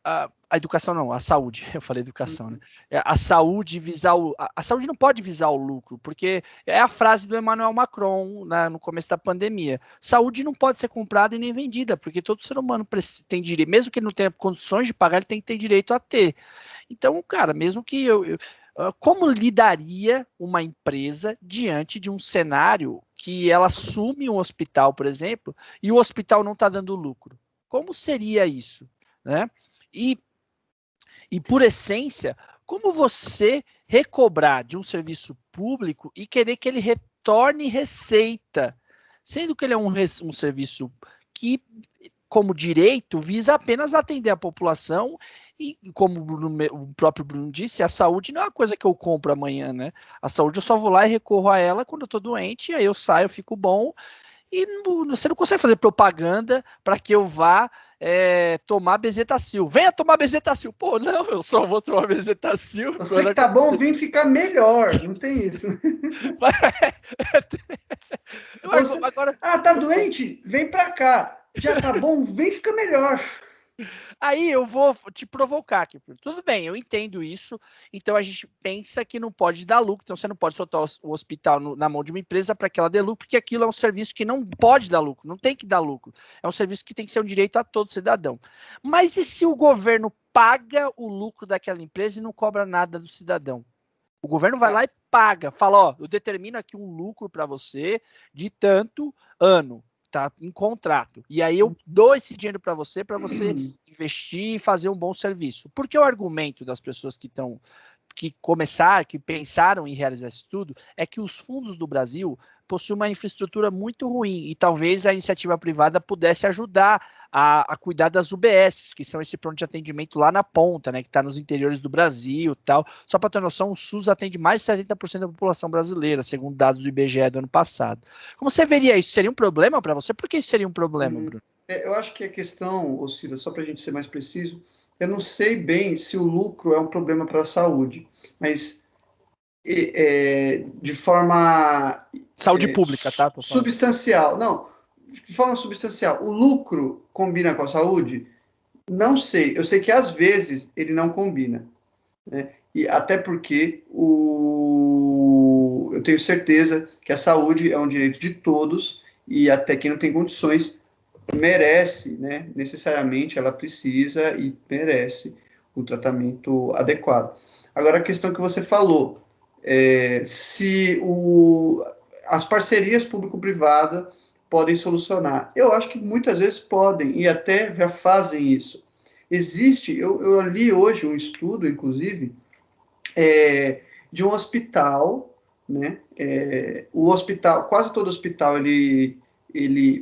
a educação, não, a saúde, eu falei educação, né? A saúde visar a saúde não pode visar o lucro, porque é a frase do Emmanuel Macron, né, no começo da pandemia. Saúde não pode ser comprada e nem vendida, porque todo ser humano tem direito, mesmo que ele não tenha condições de pagar, ele tem que ter direito a ter. Então, cara, mesmo que como lidaria uma empresa diante de um cenário que ela assume um hospital, por exemplo, e o hospital não está dando lucro? Como seria isso, né? E, e por essência, como você recobrar de um serviço público e querer que ele retorne receita, sendo que ele é um serviço que, como direito, visa apenas atender a população e, como o próprio Bruno disse, a saúde não é uma coisa que eu compro amanhã, né? A saúde eu só vou lá e recorro a ela quando eu tô doente, aí eu saio, eu fico bom, e você não consegue fazer propaganda para que eu vá tomar Bezetacil. Venha tomar Bezetacil. Pô, não, eu só vou tomar Bezetacil Você quando que tá bom, acontecer. vem ficar melhor. Não tem isso. Você, Agora, tá doente? Vem pra cá. Já tá bom? Vem ficar melhor. aí eu vou te provocar aqui. Tudo bem, eu entendo isso. Então a gente pensa que não pode dar lucro. Então você não pode soltar o hospital na mão de uma empresa para que ela dê lucro, porque aquilo é um serviço que não pode dar lucro, não tem que dar lucro. É um serviço que tem que ser um direito a todo cidadão. Mas e se o governo paga o lucro daquela empresa e não cobra nada do cidadão? O governo vai lá e paga, fala, ó, eu determino aqui um lucro para você de tanto ano, tá? Em contrato. E aí eu dou esse dinheiro para você investir e fazer um bom serviço. Porque o argumento das pessoas que pensaram em realizar esse estudo, é que os fundos do Brasil possuem uma infraestrutura muito ruim e talvez a iniciativa privada pudesse ajudar a cuidar das UBSs, que são esse pronto de atendimento lá na ponta, né, que está nos interiores do Brasil e tal. Só para ter noção, o SUS atende mais de 70% da população brasileira, segundo dados do IBGE do ano passado. Como você veria isso? Seria um problema para você? Por que isso seria um problema, Bruno? Eu acho que a questão, Cida, só para a gente ser mais preciso, eu não sei bem se o lucro é um problema para a saúde, mas de forma Saúde pública, tá? Tô falando. substancial. Não, de forma substancial. O lucro combina com a saúde? Não sei. Eu sei que às vezes ele não combina, né? E até porque eu tenho certeza que a saúde é um direito de todos e até quem não tem condições merece, né? Necessariamente ela precisa e merece o tratamento adequado. Agora, a questão que você falou, se as parcerias público-privada podem solucionar. Eu acho que muitas vezes podem e até já fazem isso. Existe, eu li hoje um estudo, inclusive, de um hospital, né? O hospital, quase todo hospital,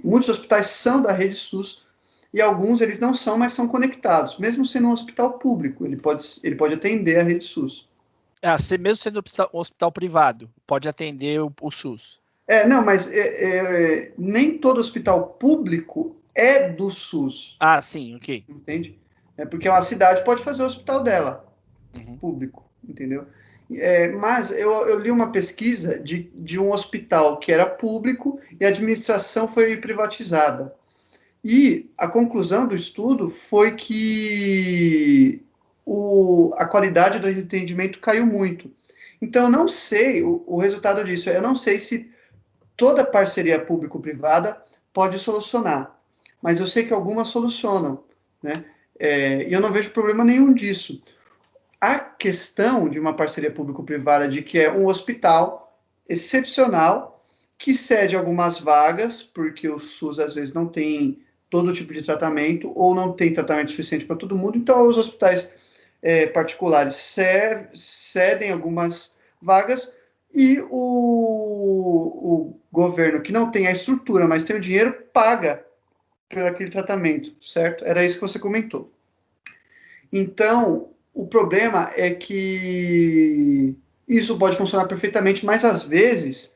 muitos hospitais são da rede SUS e alguns eles não são, mas são conectados. Mesmo sendo um hospital público, ele pode atender a rede SUS. Mesmo sendo um hospital privado, pode atender o SUS. Não, mas nem todo hospital público é do SUS, Sim, ok. entende? Porque uma cidade pode fazer o hospital dela, Uhum. público, entendeu? Mas eu li uma pesquisa de um hospital que era público e a administração foi privatizada. E a conclusão do estudo foi que a qualidade do atendimento caiu muito. Então, eu não sei o resultado disso. Eu não sei se toda parceria público-privada pode solucionar, mas eu sei que algumas solucionam, né? E eu não vejo problema nenhum disso. A questão de uma parceria público-privada de que é um hospital excepcional que cede algumas vagas, porque o SUS às vezes não tem todo tipo de tratamento ou não tem tratamento suficiente para todo mundo, então os hospitais particulares cedem algumas vagas e o governo que não tem a estrutura, mas tem o dinheiro, paga por aquele tratamento, certo? Era isso que você comentou. Então, o problema é que isso pode funcionar perfeitamente, mas às vezes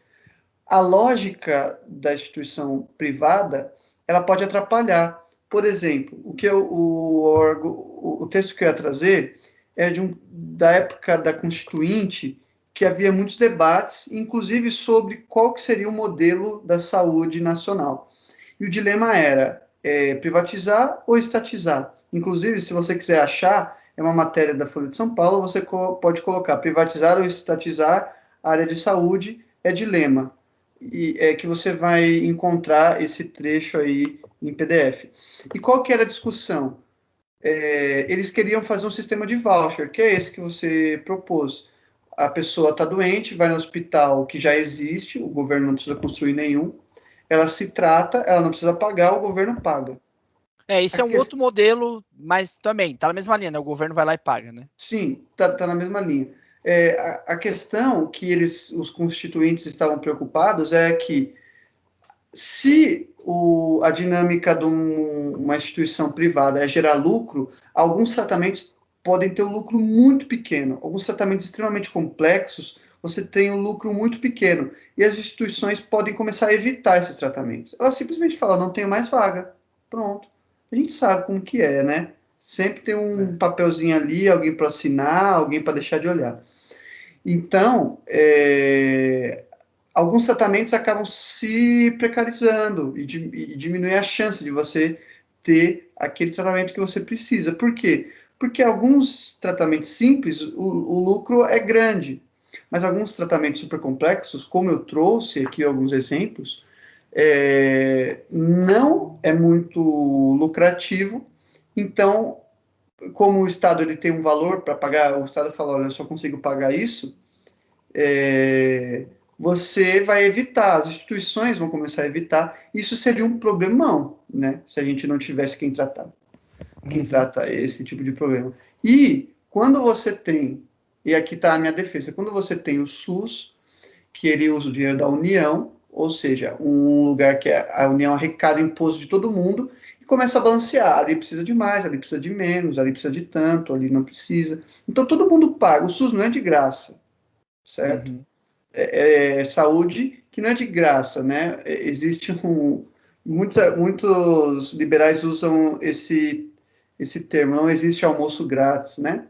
a lógica da instituição privada ela pode atrapalhar. Por exemplo, o texto que eu ia trazer é da época da Constituinte, que havia muitos debates, inclusive sobre qual que seria o modelo da saúde nacional. E o dilema era privatizar ou estatizar. Inclusive, se você quiser achar, é uma matéria da Folha de São Paulo, você pode colocar privatizar ou estatizar a área de saúde, é dilema. E é que você vai encontrar esse trecho aí em PDF. E qual que era a discussão? Eles queriam fazer um sistema de voucher, que é esse que você propôs. A pessoa está doente, vai no hospital que já existe, o governo não precisa construir nenhum, ela se trata, ela não precisa pagar, o governo paga. Esse é um outro modelo, mas também tá na mesma linha, né? O governo vai lá e paga, né? Sim, tá na mesma linha. A questão que os constituintes estavam preocupados é que se a dinâmica de uma instituição privada é gerar lucro, alguns tratamentos podem ter um lucro muito pequeno. Alguns tratamentos extremamente complexos, você tem um lucro muito pequeno. E as instituições podem começar a evitar esses tratamentos. Elas simplesmente falam, não tenho mais vaga. Pronto. A gente sabe como que é, né? Sempre tem um papelzinho ali, alguém para assinar, alguém para deixar de olhar. Então, alguns tratamentos acabam se precarizando e diminui a chance de você ter aquele tratamento que você precisa. Por quê? Porque alguns tratamentos simples, o lucro é grande, mas alguns tratamentos super complexos, como eu trouxe aqui alguns exemplos, não é muito lucrativo. Então, como o Estado ele tem um valor para pagar, o Estado fala, olha, eu só consigo pagar isso, você vai evitar, as instituições vão começar a evitar, isso seria um problemão, né? Se a gente não tivesse quem trata esse tipo de problema. E quando você tem, e aqui está a minha defesa, quando você tem o SUS, que ele usa o dinheiro da União, ou seja, um lugar que a União arrecada imposto de todo mundo, e começa a balancear, ali precisa de mais, ali precisa de menos, ali precisa de tanto, ali não precisa. Então todo mundo paga, o SUS não é de graça, certo? Saúde que não é de graça, né? Existe muitos liberais usam esse termo, não existe almoço grátis, né?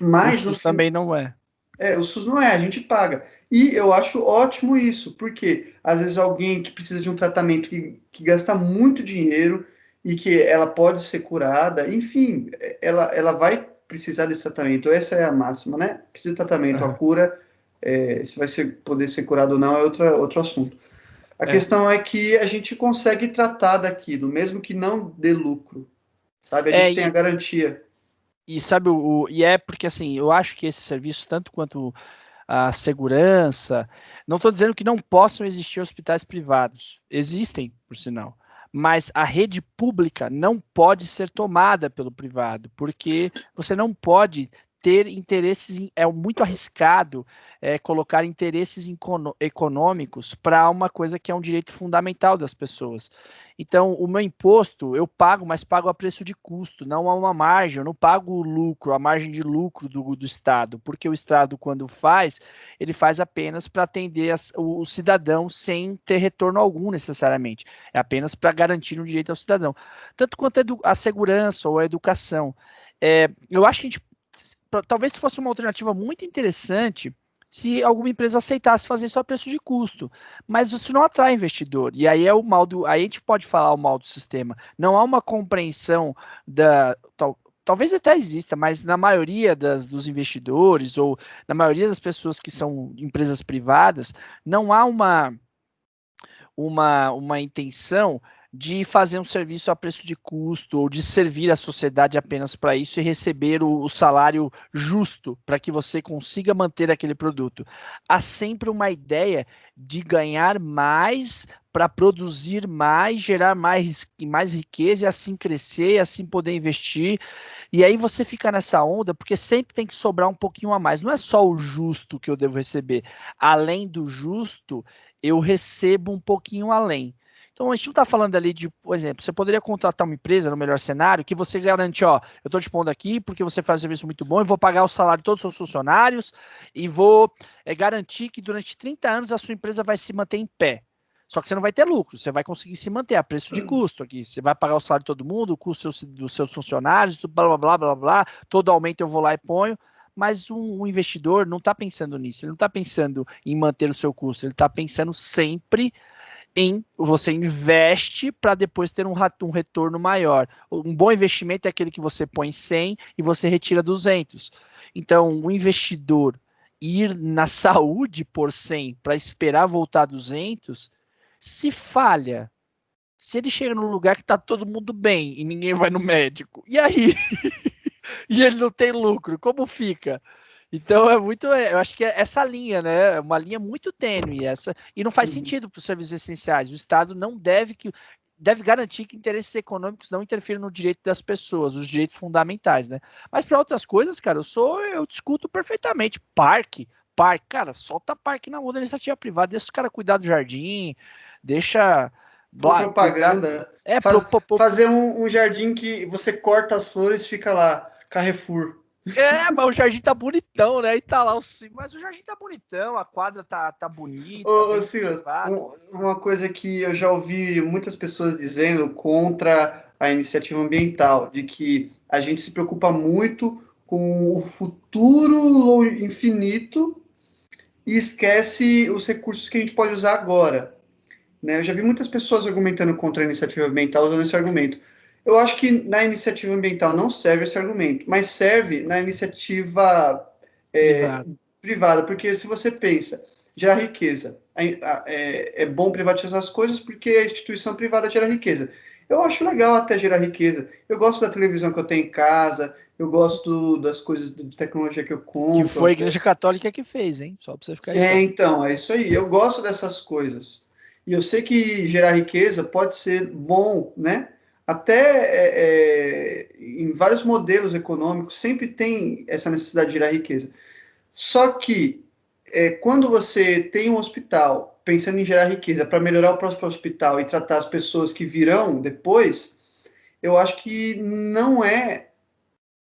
Mas O SUS também não é. o SUS não é, a gente paga. E eu acho ótimo isso, porque às vezes alguém que precisa de um tratamento que gasta muito dinheiro e que ela pode ser curada, enfim, ela vai precisar desse tratamento. Essa é a máxima, né? Precisa de tratamento, a cura, se vai poder ser curado ou não é outro assunto. A questão é que a gente consegue tratar daquilo, mesmo que não dê lucro, sabe? A gente tem a garantia. E sabe, e é porque assim, eu acho que esse serviço, tanto quanto a segurança, não estou dizendo que não possam existir hospitais privados, existem, por sinal, mas a rede pública não pode ser tomada pelo privado, porque você não pode ter interesses, é muito arriscado colocar interesses econômicos para uma coisa que é um direito fundamental das pessoas. Então, o meu imposto eu pago, mas pago a preço de custo, não há uma margem, eu não pago o lucro, a margem de lucro do Estado, porque o Estado, quando faz, ele faz apenas para atender o cidadão sem ter retorno algum necessariamente, é apenas para garantir um direito ao cidadão, tanto quanto a segurança ou a educação. Eu acho que a gente talvez fosse uma alternativa muito interessante se alguma empresa aceitasse fazer isso a preço de custo, mas isso não atrai investidor, e aí é o mal aí a gente pode falar o mal do sistema, não há uma compreensão talvez até exista, mas na maioria dos investidores, ou na maioria das pessoas que são empresas privadas, não há uma intenção de fazer um serviço a preço de custo ou de servir a sociedade apenas para isso e receber o salário justo para que você consiga manter aquele produto. Há sempre uma ideia de ganhar mais para produzir mais, gerar mais riqueza e assim crescer, e assim poder investir. E aí você fica nessa onda porque sempre tem que sobrar um pouquinho a mais. Não é só o justo que eu devo receber. Além do justo, eu recebo um pouquinho além. Então a gente não está falando ali de, por exemplo, você poderia contratar uma empresa no melhor cenário que você garante, ó, eu estou te pondo aqui porque você faz um serviço muito bom e vou pagar o salário de todos os seus funcionários e vou garantir que durante 30 anos a sua empresa vai se manter em pé. Só que você não vai ter lucro, você vai conseguir se manter a preço de custo aqui. Você vai pagar o salário de todo mundo, o custo dos seus funcionários, blá, blá, blá, blá, blá, todo aumento eu vou lá e ponho. Mas um investidor não está pensando nisso, ele não está pensando em manter o seu custo, ele está pensando sempre em você investe para depois ter um retorno maior. Um bom investimento é aquele que você põe 100 e você retira 200. Então, o investidor ir na saúde por 100 para esperar voltar 200, se falha, se ele chega num lugar que está todo mundo bem e ninguém vai no médico, e aí? E ele não tem lucro, como fica? Então eu acho que é essa linha, né? É uma linha muito tênue essa, e não faz sentido para os serviços essenciais. O Estado não deve garantir que interesses econômicos não interfiram no direito das pessoas, os direitos fundamentais, né? Mas para outras coisas, cara, eu discuto perfeitamente. Parque, cara, solta parque na mão da iniciativa privada, deixa os caras cuidar do jardim, deixa Uma cuidar. propaganda. Fazer um jardim que você corta as flores e fica lá, Carrefour. Mas o jardim tá bonitão, né? E tá lá mas o jardim tá bonitão, a quadra tá bonita, bem Silas, conservada. uma coisa que eu já ouvi muitas pessoas dizendo contra a iniciativa ambiental, de que a gente se preocupa muito com o futuro infinito e esquece os recursos que a gente pode usar agora. Né? Eu já vi muitas pessoas argumentando contra a iniciativa ambiental usando esse argumento. Eu acho que na iniciativa ambiental não serve esse argumento, mas serve na iniciativa privada, porque se você pensa, gerar riqueza, é bom privatizar as coisas porque a instituição privada gera riqueza. Eu acho legal até gerar riqueza. Eu gosto da televisão que eu tenho em casa, eu gosto das coisas de tecnologia que eu Que compro. foi a Igreja Católica que fez, hein? Só pra você ficar esperto. Então, é isso aí. Eu gosto dessas coisas. E eu sei que gerar riqueza pode ser bom, né? Até em vários modelos econômicos sempre tem essa necessidade de gerar riqueza. Só que quando você tem um hospital pensando em gerar riqueza para melhorar o próximo hospital e tratar as pessoas que virão depois, eu acho que não é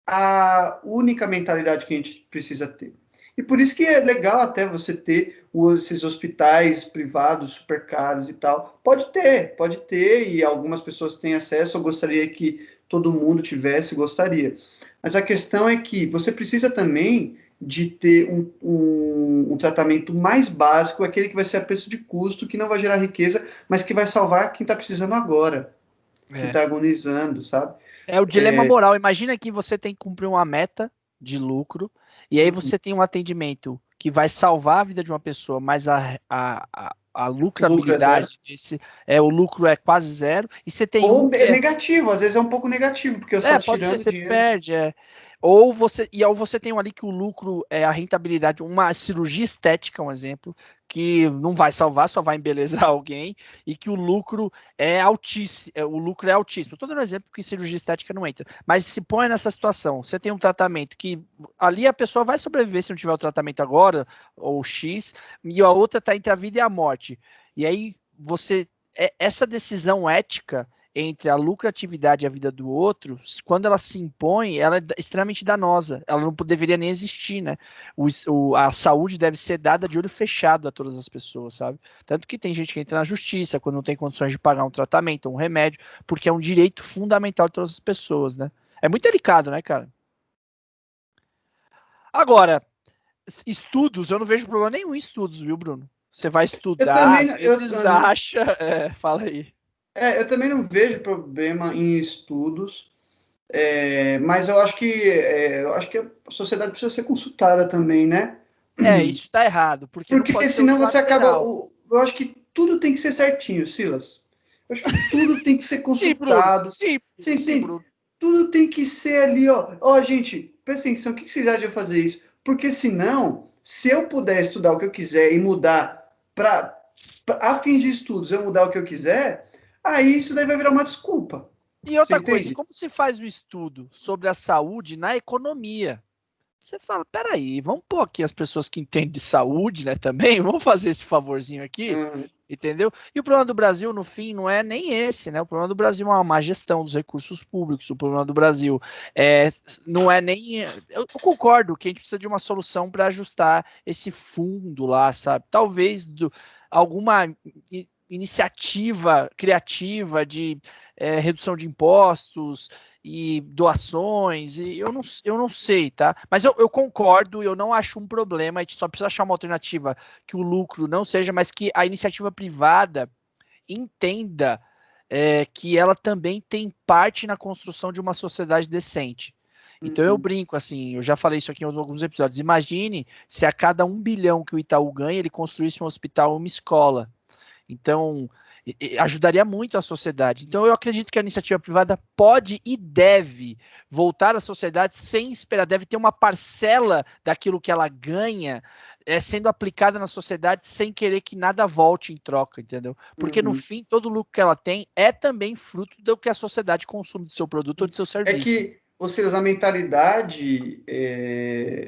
a única mentalidade que a gente precisa ter. E por isso que é legal até você ter esses hospitais privados super caros e tal. Pode ter, e algumas pessoas têm acesso. Eu gostaria que todo mundo tivesse, gostaria. Mas a questão é que você precisa também de ter um tratamento mais básico, aquele que vai ser a preço de custo, que não vai gerar riqueza, mas que vai salvar quem está precisando agora, quem está agonizando, sabe? É o dilema moral. Imagina que você tem que cumprir uma meta de lucro, e aí você tem um atendimento que vai salvar a vida de uma pessoa, mas a lucrabilidade desse, o lucro é quase zero, e você tem Ou é negativo, às vezes é um pouco negativo, porque você está tirando você dinheiro. perde, Ou você tem ali que o lucro é a rentabilidade, uma cirurgia estética, um exemplo, que não vai salvar, só vai embelezar alguém, e que o lucro é altíssimo. Estou dando um exemplo que cirurgia estética não entra. Mas se põe nessa situação, você tem um tratamento que ali a pessoa vai sobreviver se não tiver o tratamento agora, ou X, e a outra está entre a vida e a morte. E aí essa decisão ética entre a lucratividade e a vida do outro, quando ela se impõe, ela é extremamente danosa. Ela não deveria nem existir, né? A saúde deve ser dada de olho fechado a todas as pessoas, sabe? Tanto que tem gente que entra na justiça quando não tem condições de pagar um tratamento, um remédio, porque é um direito fundamental de todas as pessoas, né? É muito delicado, né, cara? Agora, estudos, eu não vejo problema nenhum em estudos, viu, Bruno? Você vai estudar, às vezes acha... fala aí. Eu também não vejo problema em estudos, mas eu acho que a sociedade precisa ser consultada também, né? Isso tá errado, porque não pode ser senão você acaba. Eu acho que tudo tem que ser certinho, Silas. Eu acho que tudo tem que ser consultado. Sim, Bruno. Tudo tem que ser ali, ó. Ó, gente, presta atenção, o que vocês acham de eu fazer isso? Porque senão, se eu puder estudar o que eu quiser e mudar a fim de estudos, eu mudar o que eu quiser, aí isso daí vai virar uma desculpa. E outra coisa, como se faz o estudo sobre a saúde na economia? você fala, peraí, vamos pôr aqui as pessoas que entendem de saúde, né, também, vamos fazer esse favorzinho aqui, Uhum. entendeu? E o problema do Brasil, no fim, não é nem esse, né? O problema do Brasil é uma má gestão dos recursos públicos, o problema do Brasil não é nem... Eu concordo que a gente precisa de uma solução para ajustar esse fundo lá, sabe? Talvez alguma iniciativa criativa de redução de impostos e doações, e eu não sei, tá? Mas eu concordo, eu não acho um problema, a gente só precisa achar uma alternativa que o lucro não seja, mas que a iniciativa privada entenda que ela também tem parte na construção de uma sociedade decente. Então eu Uhum. brinco assim, eu já falei isso aqui em alguns episódios. Imagine se a cada 1 bilhão que o Itaú ganha, ele construísse um hospital, uma escola. Então, ajudaria muito a sociedade. Então, eu acredito que a iniciativa privada pode e deve voltar à sociedade sem esperar, deve ter uma parcela daquilo que ela ganha sendo aplicada na sociedade sem querer que nada volte em troca, entendeu? Porque no Uhum. fim, todo lucro que ela tem é também fruto do que a sociedade consome do seu produto ou do seu É serviço. que, ou seja, a mentalidade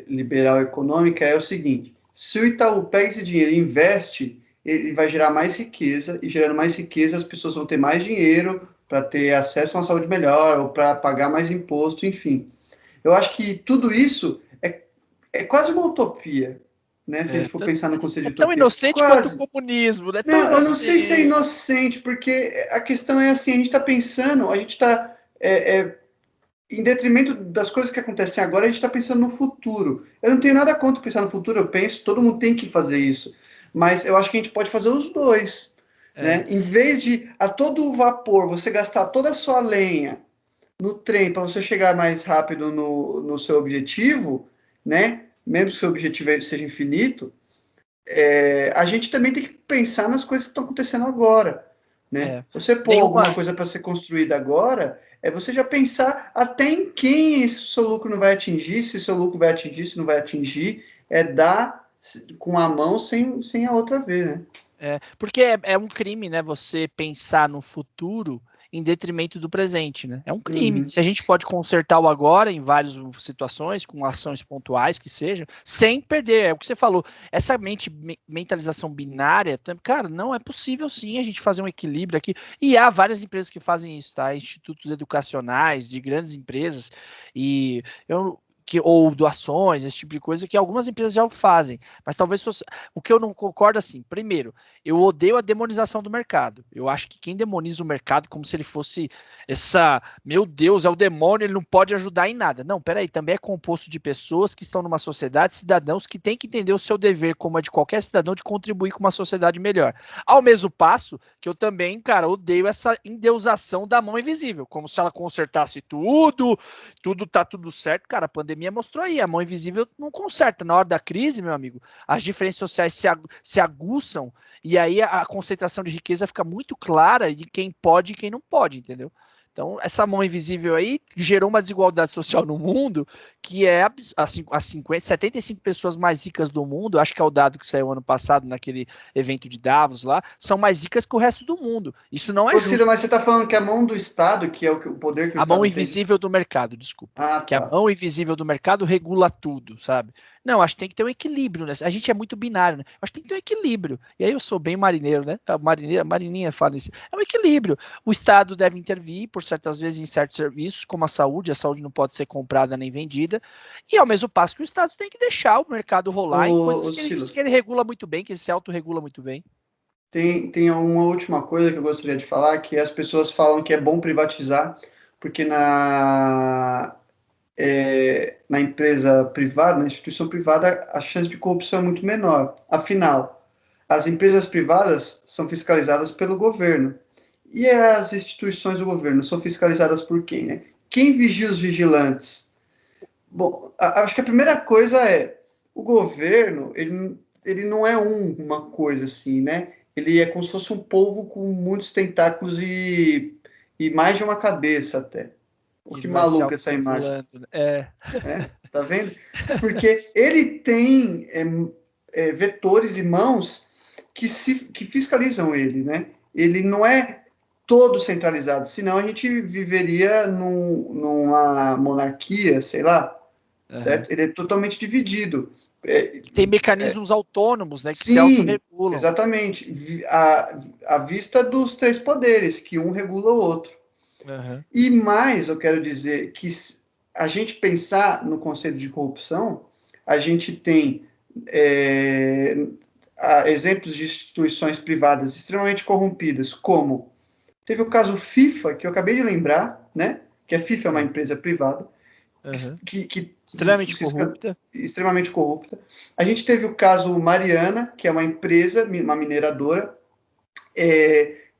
liberal econômica é o seguinte: se o Itaú pega esse dinheiro e investe, ele vai gerar mais riqueza, e gerando mais riqueza, as pessoas vão ter mais dinheiro para ter acesso a uma saúde melhor, ou para pagar mais imposto, enfim. Eu acho que tudo isso é quase uma utopia, né? Se a gente for pensar no conceito É de tão utopia. inocente quanto o Quase. comunismo, né? Tão Não, eu não sei se é inocente. inocente, porque a questão é assim, a gente está pensando, a gente está em detrimento das coisas que acontecem agora, a gente está pensando no futuro. Eu não tenho nada contra pensar no futuro, eu penso, todo mundo tem que fazer isso. Mas eu acho que a gente pode fazer os dois. É, Né? Em vez de a todo vapor você gastar toda a sua lenha no trem para você chegar mais rápido no seu objetivo, né? Mesmo que o seu objetivo seja infinito, a gente também tem que pensar nas coisas que estão acontecendo agora. Né? é. Você pôr alguma Nenhuma. coisa para ser construída agora, é você já pensar até em quem esse seu lucro não vai atingir, se seu lucro vai atingir, se não vai atingir, é dar com a mão sem a outra ver, né? Porque é um crime, né? Você pensar no futuro em detrimento do presente, né? É um crime. Uhum. Se a gente pode consertar o agora em várias situações, com ações pontuais que sejam, sem perder, é o que você falou. Essa mentalização binária, cara, não é possível sim a gente fazer um equilíbrio aqui. E há várias empresas que fazem isso, tá? Institutos educacionais de grandes empresas e ou doações, esse tipo de coisa que algumas empresas já o fazem. Mas talvez fosse, o que eu não concordo assim, primeiro, eu odeio a demonização do mercado. Eu acho que quem demoniza o mercado como se ele fosse meu Deus, é o demônio, ele não pode ajudar em nada. Não, peraí, também é composto de pessoas que estão numa sociedade, cidadãos que têm que entender o seu dever, como é de qualquer cidadão, de contribuir com uma sociedade melhor. Ao mesmo passo que eu também, cara, odeio essa endeusação da mão invisível, como se ela consertasse tá tudo certo. Cara, a pandemia mostrou aí, a mão invisível não conserta. Na hora da crise, meu amigo, as diferenças sociais se aguçam e aí a concentração de riqueza fica muito clara de quem pode e quem não pode, entendeu? Então, essa mão invisível aí gerou uma desigualdade social no mundo que as 75 pessoas mais ricas do mundo, acho que é o dado que saiu ano passado naquele evento de Davos lá, são mais ricas que o resto do mundo. Isso não é Ô, Cida, justo. mas você está falando que a mão do Estado, que é o poder que o A mão Estado tem. invisível do mercado, desculpa. Ah, Que a tá. mão invisível do mercado regula tudo, sabe? Não, acho que tem que ter um equilíbrio, né? A gente é muito binário, né? Acho que tem que ter um equilíbrio. E aí eu sou bem marineiro, né? A marininha fala isso. É um equilíbrio. O Estado deve intervir, por certas vezes, em certos serviços, como a saúde não pode ser comprada nem vendida. E ao mesmo passo que o Estado tem que deixar o mercado rolar em coisas Ô, que ele diz que Silas, ele regula muito bem, que ele se autorregula muito bem. tem uma última coisa que eu gostaria de falar, que as pessoas falam que é bom privatizar, porque na empresa privada, na instituição privada, a chance de corrupção é muito menor. Afinal, as empresas privadas são fiscalizadas pelo governo. E as instituições do governo são fiscalizadas por quem, né? Quem vigia os vigilantes? Bom, acho que a primeira coisa é o governo, ele não é uma coisa assim, né? Ele é como se fosse um polvo com muitos tentáculos e mais de uma cabeça até. Oh, E que ele vai se maluca essa imagem, autorregulando, né? É. né? Tá vendo? Porque ele tem vetores e mãos que fiscalizam ele, né? Ele não é todo centralizado, senão a gente viveria numa monarquia, sei lá, certo? Ele é totalmente dividido. Tem mecanismos autônomos, né, que se Sim, autorregulam. exatamente. À vista dos três poderes, que um regula o outro. Uhum. E mais, eu quero dizer que a gente pensar no conceito de corrupção, a gente tem exemplos de instituições privadas extremamente corrompidas, como teve o caso FIFA, que eu acabei de lembrar, né? Que a FIFA é uma empresa privada, Uhum. que Extremamente corrupta. extremamente corrupta. A gente teve o caso Mariana, que é uma empresa, uma mineradora,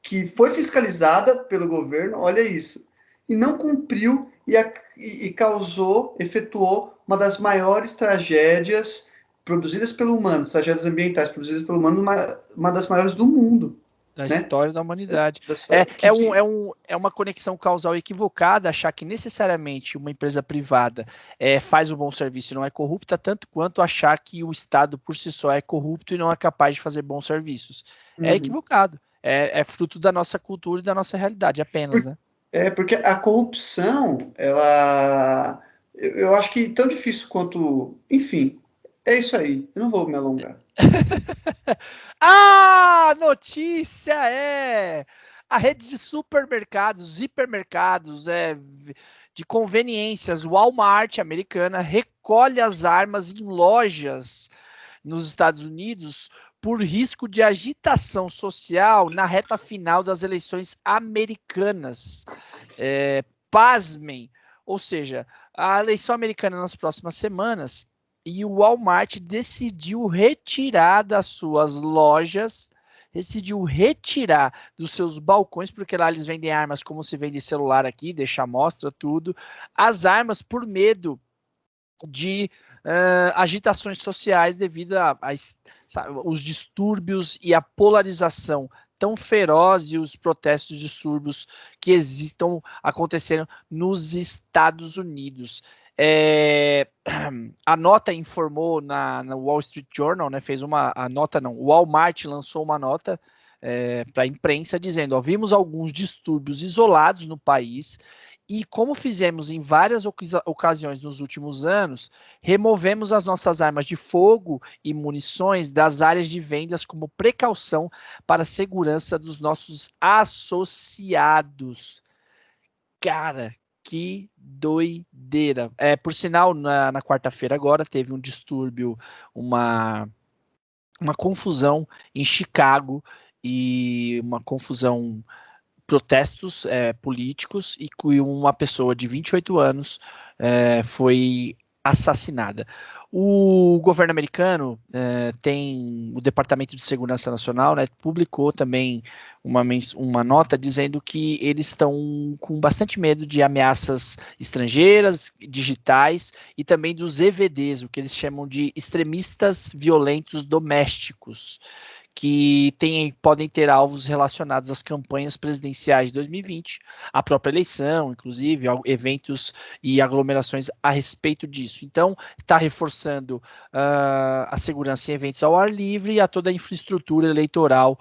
que foi fiscalizada pelo governo, olha isso, e não cumpriu e causou, efetuou uma das maiores tragédias produzidas pelo humano, tragédias ambientais produzidas pelo humano, uma das maiores do mundo, Da né? história da humanidade. Que, É uma conexão causal equivocada achar que necessariamente uma empresa privada faz um bom serviço e não é corrupta, tanto quanto achar que o Estado por si só é corrupto e não é capaz de fazer bons serviços. É equivocado. É fruto da nossa cultura e da nossa realidade apenas, né? Porque a corrupção, eu acho que tão difícil quanto, enfim, é isso aí. Eu não vou me alongar. A notícia é a rede de supermercados, hipermercados, de conveniências, Walmart americana recolhe as armas em lojas nos Estados Unidos por risco de agitação social na reta final das eleições americanas. Pasmem, ou seja, a eleição americana nas próximas semanas e o Walmart decidiu retirar das suas lojas, decidiu retirar dos seus balcões, porque lá eles vendem armas como se vende celular aqui, deixa a mostra tudo, as armas por medo de agitações sociais devido os distúrbios e a polarização tão feroz e os protestos distúrbios que estão acontecendo nos Estados Unidos. A nota informou na Wall Street Journal, né, o Walmart lançou uma nota para a imprensa dizendo: ó, vimos alguns distúrbios isolados no país e, como fizemos em várias ocasiões nos últimos anos, removemos as nossas armas de fogo e munições das áreas de vendas como precaução para a segurança dos nossos associados. Cara, que doideira. Por sinal, na quarta-feira agora teve um distúrbio, uma confusão em Chicago e uma confusão, protestos políticos, e que uma pessoa de 28 anos foi assassinada. O governo americano tem o Departamento de Segurança Nacional, né, publicou também uma nota dizendo que eles estão com bastante medo de ameaças estrangeiras, digitais e também dos EVDs, o que eles chamam de extremistas violentos domésticos, que podem ter alvos relacionados às campanhas presidenciais de 2020, à própria eleição, inclusive, eventos e aglomerações a respeito disso. Então, está reforçando a segurança em eventos ao ar livre e a toda a infraestrutura eleitoral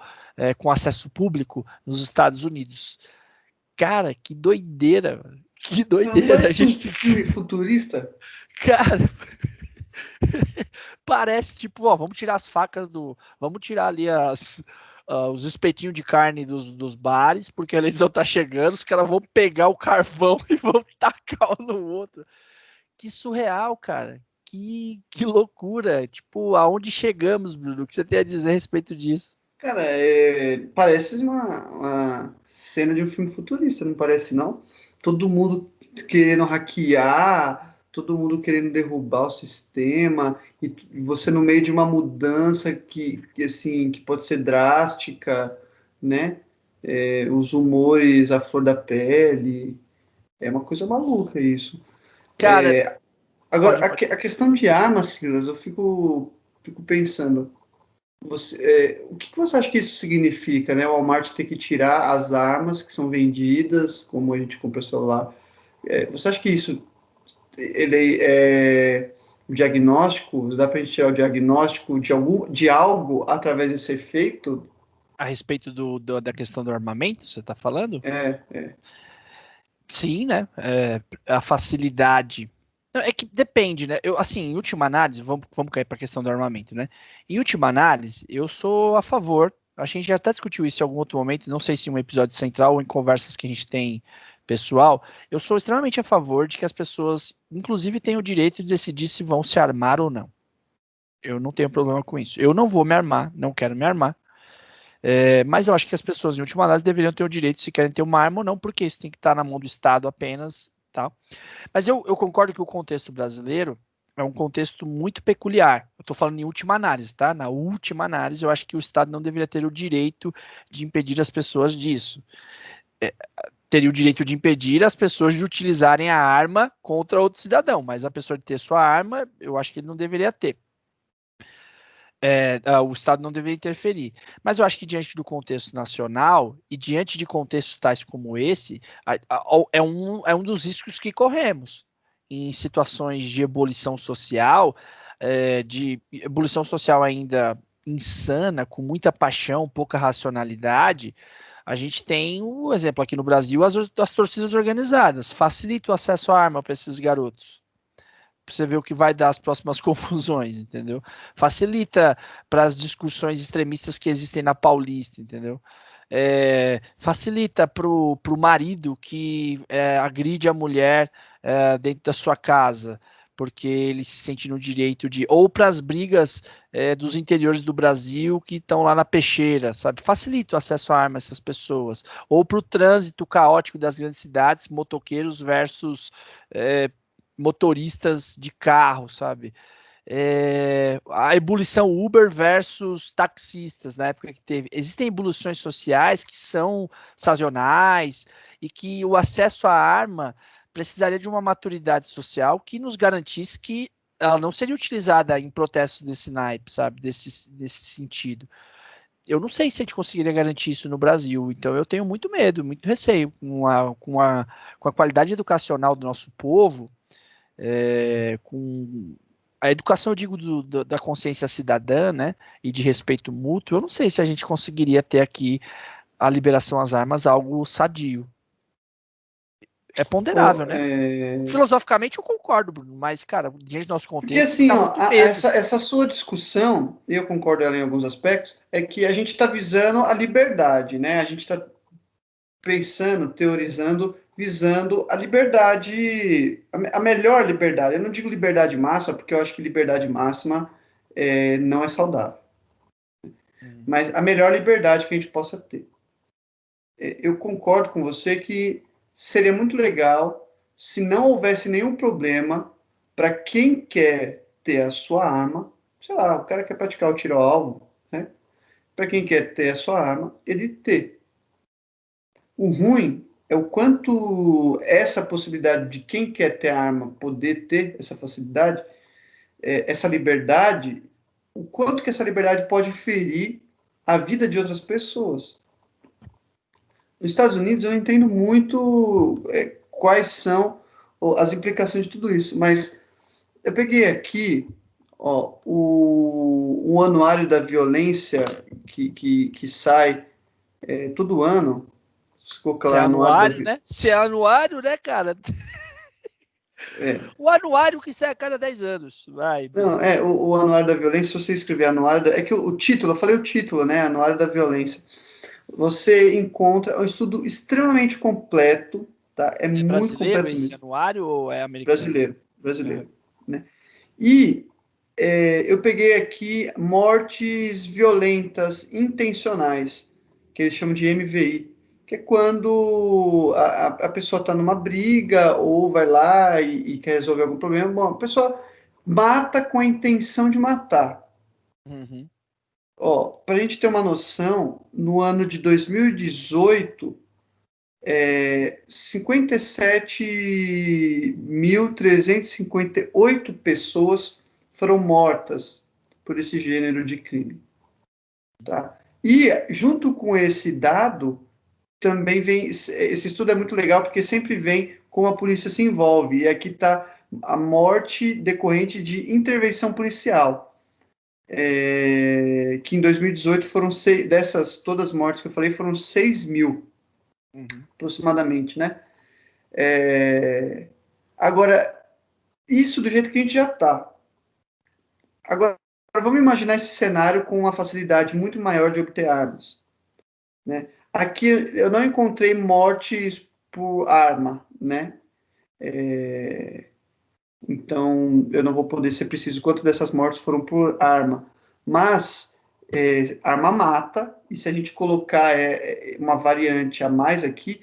com acesso público nos Estados Unidos. Cara, que doideira! Que Não doideira parece um isso! filme futurista? Cara, parece tipo, ó, vamos tirar as facas vamos tirar ali os espetinhos de carne dos bares, porque a eleição tá chegando, os caras vão pegar o carvão e vão tacar um no outro. Que surreal, cara. Que loucura. Tipo, aonde chegamos, Bruno? O que você tem a dizer a respeito disso? Cara, parece uma cena de um filme futurista, não parece, não? Todo mundo querendo hackear, todo mundo querendo derrubar o sistema, e você no meio de uma mudança assim, que pode ser drástica, né? Os humores à flor da pele, é uma coisa maluca isso. Cara, Agora, pode. a questão de armas, Silas, eu fico pensando. O que você acha que isso significa, né? O Walmart ter que tirar as armas que são vendidas, como a gente compra celular. Você acha que isso ele é o diagnóstico? Dá para a gente tirar o diagnóstico de algo através desse efeito? A respeito da questão do armamento, você tá falando? É, Sim, né? A facilidade. Não, é que depende, né? Eu, assim, em última análise, vamos cair para a questão do armamento, né? Em última análise, eu sou a favor. A gente já até discutiu isso em algum outro momento, não sei se em um episódio central ou em conversas que a gente tem pessoal. Eu sou extremamente a favor de que as pessoas, inclusive, tenham o direito de decidir se vão se armar ou não. Eu não tenho problema com isso. Eu não vou me armar, não quero me armar. Mas eu acho que as pessoas, em última análise, deveriam ter o direito se querem ter uma arma ou não, porque isso tem que estar na mão do Estado apenas, tá? Mas eu concordo que o contexto brasileiro é um contexto muito peculiar. Eu estou falando em última análise, tá? Na última análise, eu acho que o Estado não deveria ter o direito de impedir as pessoas disso. É, teria o direito de impedir as pessoas de utilizarem a arma contra outro cidadão, mas a pessoa de ter sua arma, eu acho que ele não deveria ter. O Estado não deveria interferir. Mas eu acho que diante do contexto nacional e diante de contextos tais como esse, é um dos riscos que corremos em situações de ebulição social, de ebulição social ainda insana, com muita paixão, pouca racionalidade. A gente tem o exemplo aqui no Brasil, as torcidas organizadas, facilita o acesso à arma para esses garotos, pra você ver o que vai dar as próximas confusões, entendeu? Facilita para as discussões extremistas que existem na Paulista, entendeu? Facilita para o marido que agride a mulher dentro da sua casa, porque ele se sente no direito de. Ou para as brigas dos interiores do Brasil que estão lá na peixeira, sabe? Facilita o acesso à arma a essas pessoas. Ou para o trânsito caótico das grandes cidades, motoqueiros versus motoristas de carro, sabe? A ebulição Uber versus taxistas, na época que teve. Existem ebulições sociais que são sazonais e que o acesso à arma precisaria de uma maturidade social que nos garantisse que ela não seria utilizada em protestos desse naipe, sabe? Desse sentido. Eu não sei se a gente conseguiria garantir isso no Brasil, então eu tenho muito medo, muito receio com a qualidade educacional do nosso povo, com a educação, eu digo, da consciência cidadã, né, e de respeito mútuo. Eu não sei se a gente conseguiria ter aqui a liberação às armas algo sadio. É ponderável, Ô, né? Filosoficamente eu concordo, Bruno, mas, cara, diante do nosso porque contexto, assim, dá ó, muito medo. essa sua discussão, e eu concordo ela em alguns aspectos, é que a gente está visando a liberdade, né? A gente está pensando, teorizando, visando a liberdade, a melhor liberdade. Eu não digo liberdade máxima, porque eu acho que liberdade máxima não é saudável, Uhum. mas a melhor liberdade que a gente possa ter. Eu concordo com você que seria muito legal se não houvesse nenhum problema para quem quer ter a sua arma, sei lá, o cara quer praticar o tiro ao alvo, né? Para quem quer ter a sua arma, ele ter. O ruim é o quanto essa possibilidade de quem quer ter a arma poder ter essa facilidade, essa liberdade, o quanto que essa liberdade pode ferir a vida de outras pessoas. Nos Estados Unidos eu não entendo muito quais são as implicações de tudo isso, mas eu peguei aqui ó, o anuário da violência que sai todo ano. Se colocar Se é lá anuário da anuário, né? Se é anuário, né, cara? é, O anuário que sai a cada 10 anos. Vai, não, besta. o anuário da violência, se você escrever anuário, é que o título, eu falei o título, né, anuário da violência, você encontra é um estudo extremamente completo, tá? É É muito brasileiro completo esse mesmo. anuário ou é americano? Brasileiro, Uhum. brasileiro, né? E eu peguei aqui mortes violentas intencionais, que eles chamam de MVI, que é quando a pessoa está numa briga ou vai lá e quer resolver algum problema. Bom, a pessoa mata com a intenção de matar. Uhum. Ó, para a gente ter uma noção, no ano de 2018, 57.358 pessoas foram mortas por esse gênero de crime. Tá? E junto com esse dado, também vem. Esse estudo é muito legal porque sempre vem como a polícia se envolve. E aqui está a morte decorrente de intervenção policial. Que em 2018 foram dessas todas as mortes que eu falei, foram 6 mil, Uhum. aproximadamente, né? Agora, isso do jeito que a gente já está. Agora, vamos imaginar esse cenário com uma facilidade muito maior de obter armas, né? Aqui eu não encontrei mortes por arma, né? Então eu não vou poder ser preciso quantas dessas mortes foram por arma, mas arma mata, e se a gente colocar uma variante a mais aqui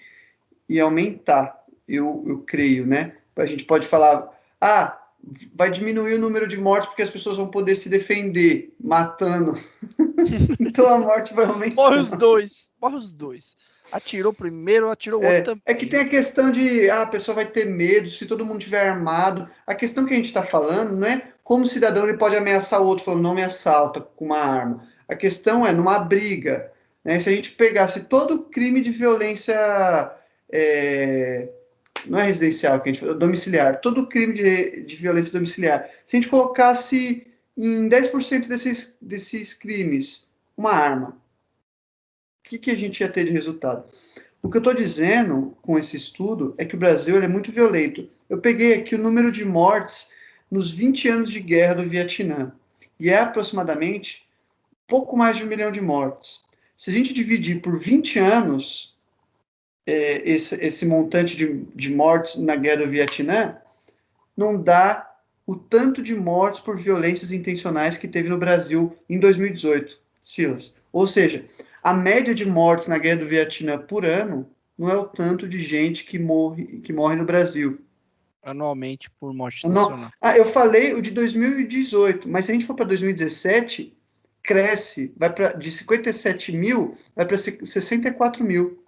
e aumentar, eu creio, né? A gente pode falar, vai diminuir o número de mortes porque as pessoas vão poder se defender matando. Então a morte vai aumentar. Morre os dois. Atirou primeiro, atirou o outro É que também. tem a questão de a pessoa vai ter medo se todo mundo estiver armado. A questão que a gente está falando não é como o cidadão ele pode ameaçar o outro falando não me assalta com uma arma. A questão é numa briga, né? Se a gente pegasse todo crime de violência, é, não é residencial que a gente fala, domiciliar, todo crime de violência domiciliar, se a gente colocasse em 10% desses crimes uma arma, o que a gente ia ter de resultado? O que eu estou dizendo com esse estudo é que o Brasil é muito violento. Eu peguei aqui o número de mortes nos 20 anos de guerra do Vietnã, e é aproximadamente pouco mais de 1 milhão de mortes. Se a gente dividir por 20 anos esse montante de mortes na guerra do Vietnã, não dá o tanto de mortes por violências intencionais que teve no Brasil em 2018, Silas. Ou seja, a média de mortes na guerra do Vietnã por ano não é o tanto de gente que morre no Brasil. Anualmente por morte Não, intencional. eu falei o de 2018, mas se a gente for para 2017, cresce, vai de 57 mil, vai para 64 mil.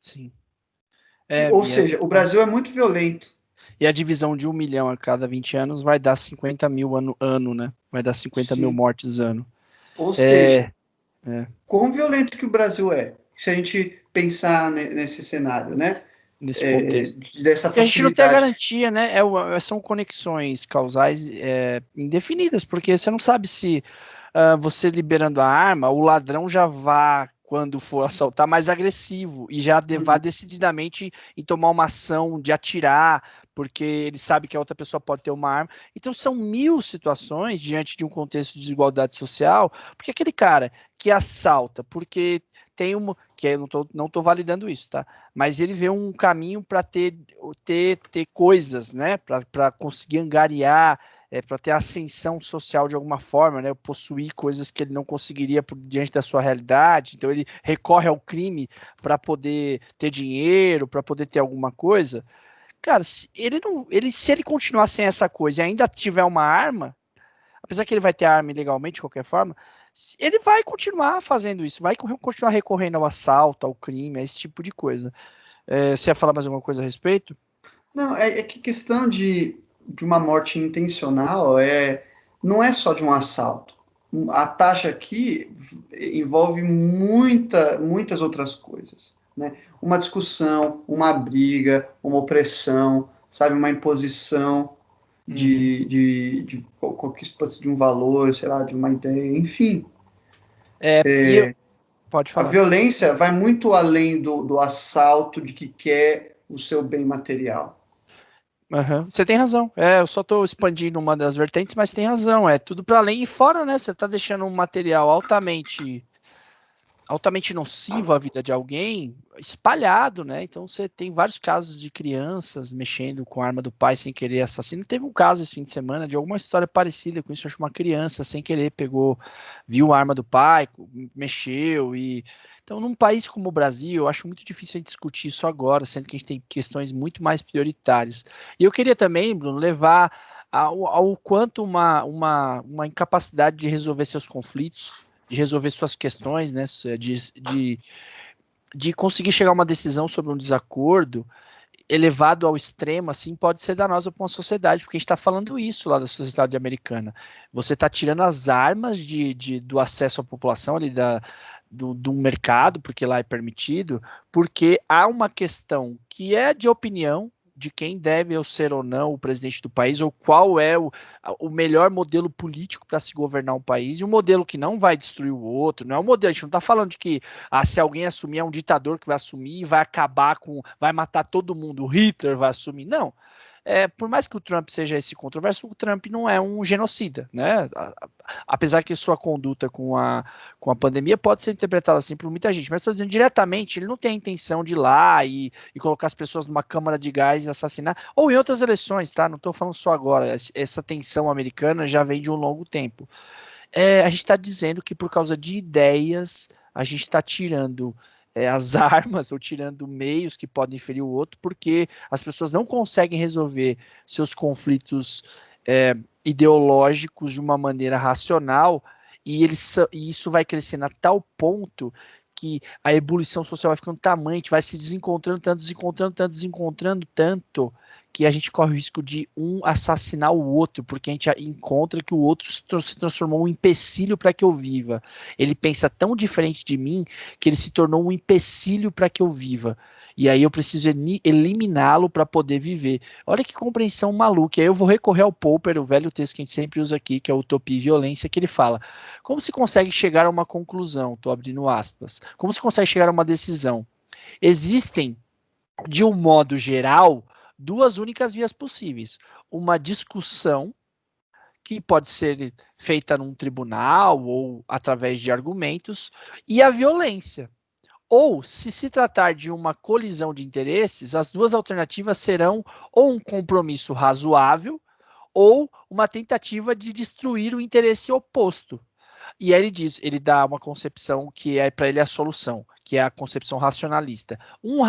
Sim. Ou seja, o Brasil é muito violento. E a divisão de 1 milhão a cada 20 anos vai dar 50 mil ano, né? Vai dar 50 mil Sim. mortes ano. Ou É, seja, quão violento que o Brasil é, se a gente pensar nesse cenário, né? nesse contexto. Dessa E a gente não tem a facilidade. garantia, né? São conexões causais indefinidas, porque você não sabe se você liberando a arma, o ladrão já vá, quando for assaltar, mais agressivo e já vá decididamente em tomar uma ação de atirar, porque ele sabe que a outra pessoa pode ter uma arma. Então são mil situações diante de um contexto de desigualdade social, porque aquele cara que assalta, porque tem uma, que eu não tô validando isso, tá? Mas ele vê um caminho para ter coisas, né? Para conseguir angariar, para ter ascensão social de alguma forma, né? Possuir coisas que ele não conseguiria diante da sua realidade. Então ele recorre ao crime para poder ter dinheiro, para poder ter alguma coisa. Cara, se ele continuar sem essa coisa e ainda tiver uma arma, apesar que ele vai ter a arma ilegalmente de qualquer forma, ele vai continuar fazendo isso, vai continuar recorrendo ao assalto, ao crime, a esse tipo de coisa. Você ia falar mais alguma coisa a respeito? Não, é que questão de uma morte intencional não é só de um assalto. A taxa aqui envolve muitas outras coisas, né? Uma discussão, uma briga, uma opressão, sabe, uma imposição Uhum. de um valor, sei lá, de uma ideia, enfim. Pode A falar. violência vai muito além do assalto de que quer o seu bem material. Uhum. Você tem razão. Eu só estou expandindo uma das vertentes, mas tem razão. É tudo para além e fora, né? Você está deixando um material altamente nocivo à vida de alguém, espalhado, né? Então você tem vários casos de crianças mexendo com a arma do pai sem querer assassino. Teve um caso esse fim de semana de alguma história parecida com isso, acho que uma criança sem querer viu a arma do pai, mexeu e então num país como o Brasil, eu acho muito difícil a gente discutir isso agora, sendo que a gente tem questões muito mais prioritárias. E eu queria também, Bruno, levar ao quanto uma incapacidade de resolver seus conflitos, de resolver suas questões, né, de conseguir chegar a uma decisão sobre um desacordo elevado ao extremo, assim, pode ser danoso para uma sociedade, porque a gente está falando isso lá da sociedade americana. Você está tirando as armas do acesso à população ali do mercado, porque lá é permitido, porque há uma questão que é de opinião, de quem deve ser ou não o presidente do país, ou qual é o melhor modelo político para se governar um país, e um modelo que não vai destruir o outro, não é um modelo, a gente não está falando de que se alguém assumir é um ditador que vai assumir e vai acabar com, vai matar todo mundo, o Hitler vai assumir, não. Por mais que o Trump seja esse controverso, o Trump não é um genocida, né? Apesar que sua conduta com a pandemia pode ser interpretada assim por muita gente, mas estou dizendo diretamente, ele não tem a intenção de ir lá e colocar as pessoas numa câmara de gás e assassinar, ou em outras eleições, tá? Não estou falando só agora, essa tensão americana já vem de um longo tempo. A gente está dizendo que por causa de ideias, a gente está tirando as armas ou tirando meios que podem ferir o outro, porque as pessoas não conseguem resolver seus conflitos ideológicos de uma maneira racional, e isso vai crescendo a tal ponto que a ebulição social vai ficando tamanho, a gente vai se desencontrando tanto, que a gente corre o risco de um assassinar o outro, porque a gente encontra que o outro se transformou um empecilho para que eu viva. Ele pensa tão diferente de mim que ele se tornou um empecilho para que eu viva. E aí eu preciso eliminá-lo para poder viver. Olha que compreensão maluca. E aí eu vou recorrer ao Popper, o velho texto que a gente sempre usa aqui, que é Utopia e Violência, que ele fala: como se consegue chegar a uma conclusão? Estou abrindo aspas. Como se consegue chegar a uma decisão? Existem, de um modo geral, duas únicas vias possíveis. Uma discussão, que pode ser feita num tribunal ou através de argumentos, e a violência. Ou, se tratar de uma colisão de interesses, as duas alternativas serão ou um compromisso razoável ou uma tentativa de destruir o interesse oposto. E aí ele dá uma concepção que é para ele a solução, que é a concepção racionalista. Um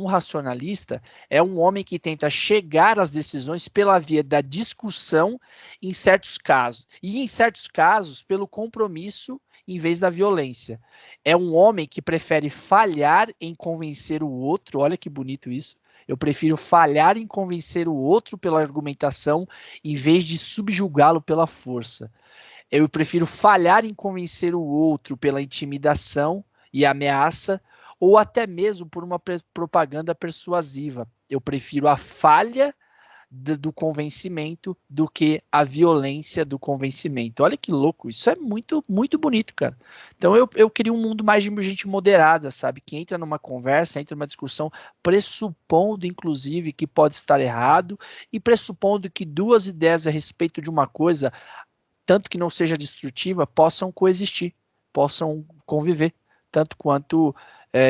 racionalista é um homem que tenta chegar às decisões pela via da discussão em certos casos, e em certos casos pelo compromisso em vez da violência. É um homem que prefere falhar em convencer o outro, olha que bonito isso. Eu prefiro falhar em convencer o outro pela argumentação em vez de subjugá-lo pela força. Eu prefiro falhar em convencer o outro pela intimidação e ameaça, ou até mesmo por uma propaganda persuasiva. Eu prefiro a falha do convencimento do que a violência do convencimento. Olha que louco, isso é muito, muito bonito, cara. Então eu queria um mundo mais de gente moderada, sabe? Que entra numa conversa, entra numa discussão, pressupondo, inclusive, que pode estar errado, e pressupondo que duas ideias a respeito de uma coisa, tanto que não seja destrutiva, possam coexistir, possam conviver, tanto quanto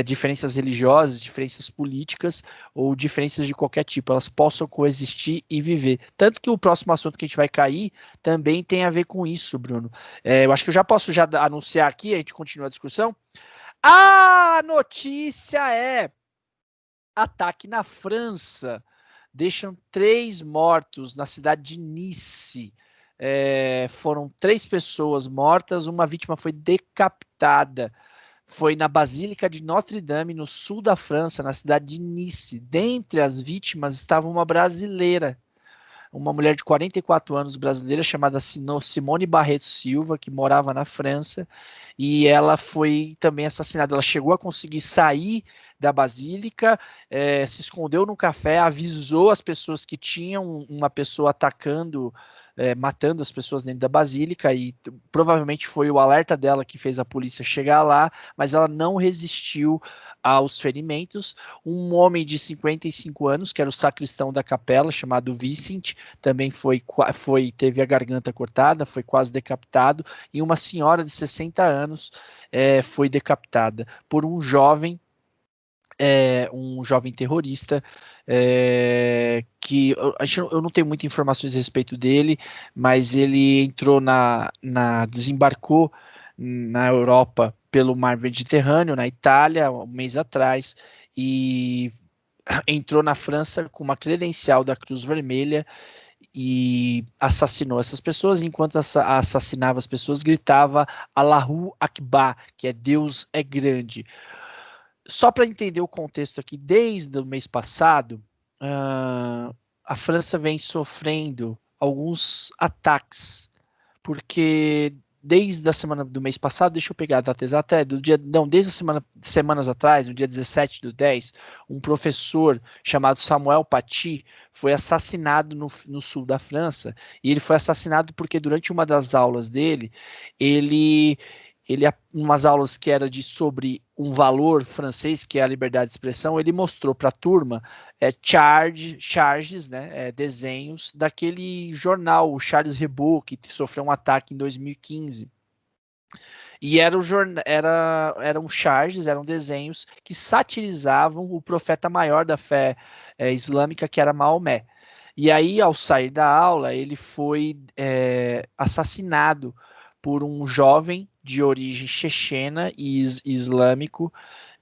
diferenças religiosas, diferenças políticas ou diferenças de qualquer tipo, elas possam coexistir e viver. Tanto que o próximo assunto que a gente vai cair também tem a ver com isso, Bruno. Eu acho que eu já posso anunciar aqui, a gente continua a discussão. A notícia é: ataque na França. Deixam 3 mortos na cidade de Nice. Foram 3 pessoas mortas, uma vítima foi decapitada. Foi na Basílica de Notre-Dame, no sul da França, na cidade de Nice. Dentre as vítimas estava uma brasileira, uma mulher de 44 anos brasileira chamada Simone Barreto Silva, que morava na França, e ela foi também assassinada. Ela chegou a conseguir sair da Basílica, se escondeu no café, avisou as pessoas que tinham uma pessoa atacando, matando as pessoas dentro da Basílica, e provavelmente foi o alerta dela que fez a polícia chegar lá, mas ela não resistiu aos ferimentos. Um homem de 55 anos, que era o sacristão da capela, chamado Vicente, também teve a garganta cortada, foi quase decapitado, e uma senhora de 60 anos foi decapitada por um jovem terrorista, que eu não tenho muitas informações a respeito dele, mas ele desembarcou na Europa pelo mar Mediterrâneo, na Itália, um mês atrás, e entrou na França com uma credencial da Cruz Vermelha e assassinou essas pessoas. Enquanto assassinava as pessoas, gritava Allahu Akbar, que é Deus é grande. Só para entender o contexto aqui, desde o mês passado, a França vem sofrendo alguns ataques, porque desde a semana do mês passado, deixa eu pegar a data exata, desde semanas atrás, no dia 17/10, um professor chamado Samuel Paty foi assassinado no sul da França, e ele foi assassinado porque durante uma das aulas dele, ele umas aulas que era sobre um valor francês, que é a liberdade de expressão, ele mostrou para a turma charges, né, desenhos daquele jornal, o Charles Hebdo, que sofreu um ataque em 2015. E eram charges, eram desenhos que satirizavam o profeta maior da fé islâmica, que era Maomé. E aí, ao sair da aula, ele foi assassinado por um jovem de origem chechena e islâmico,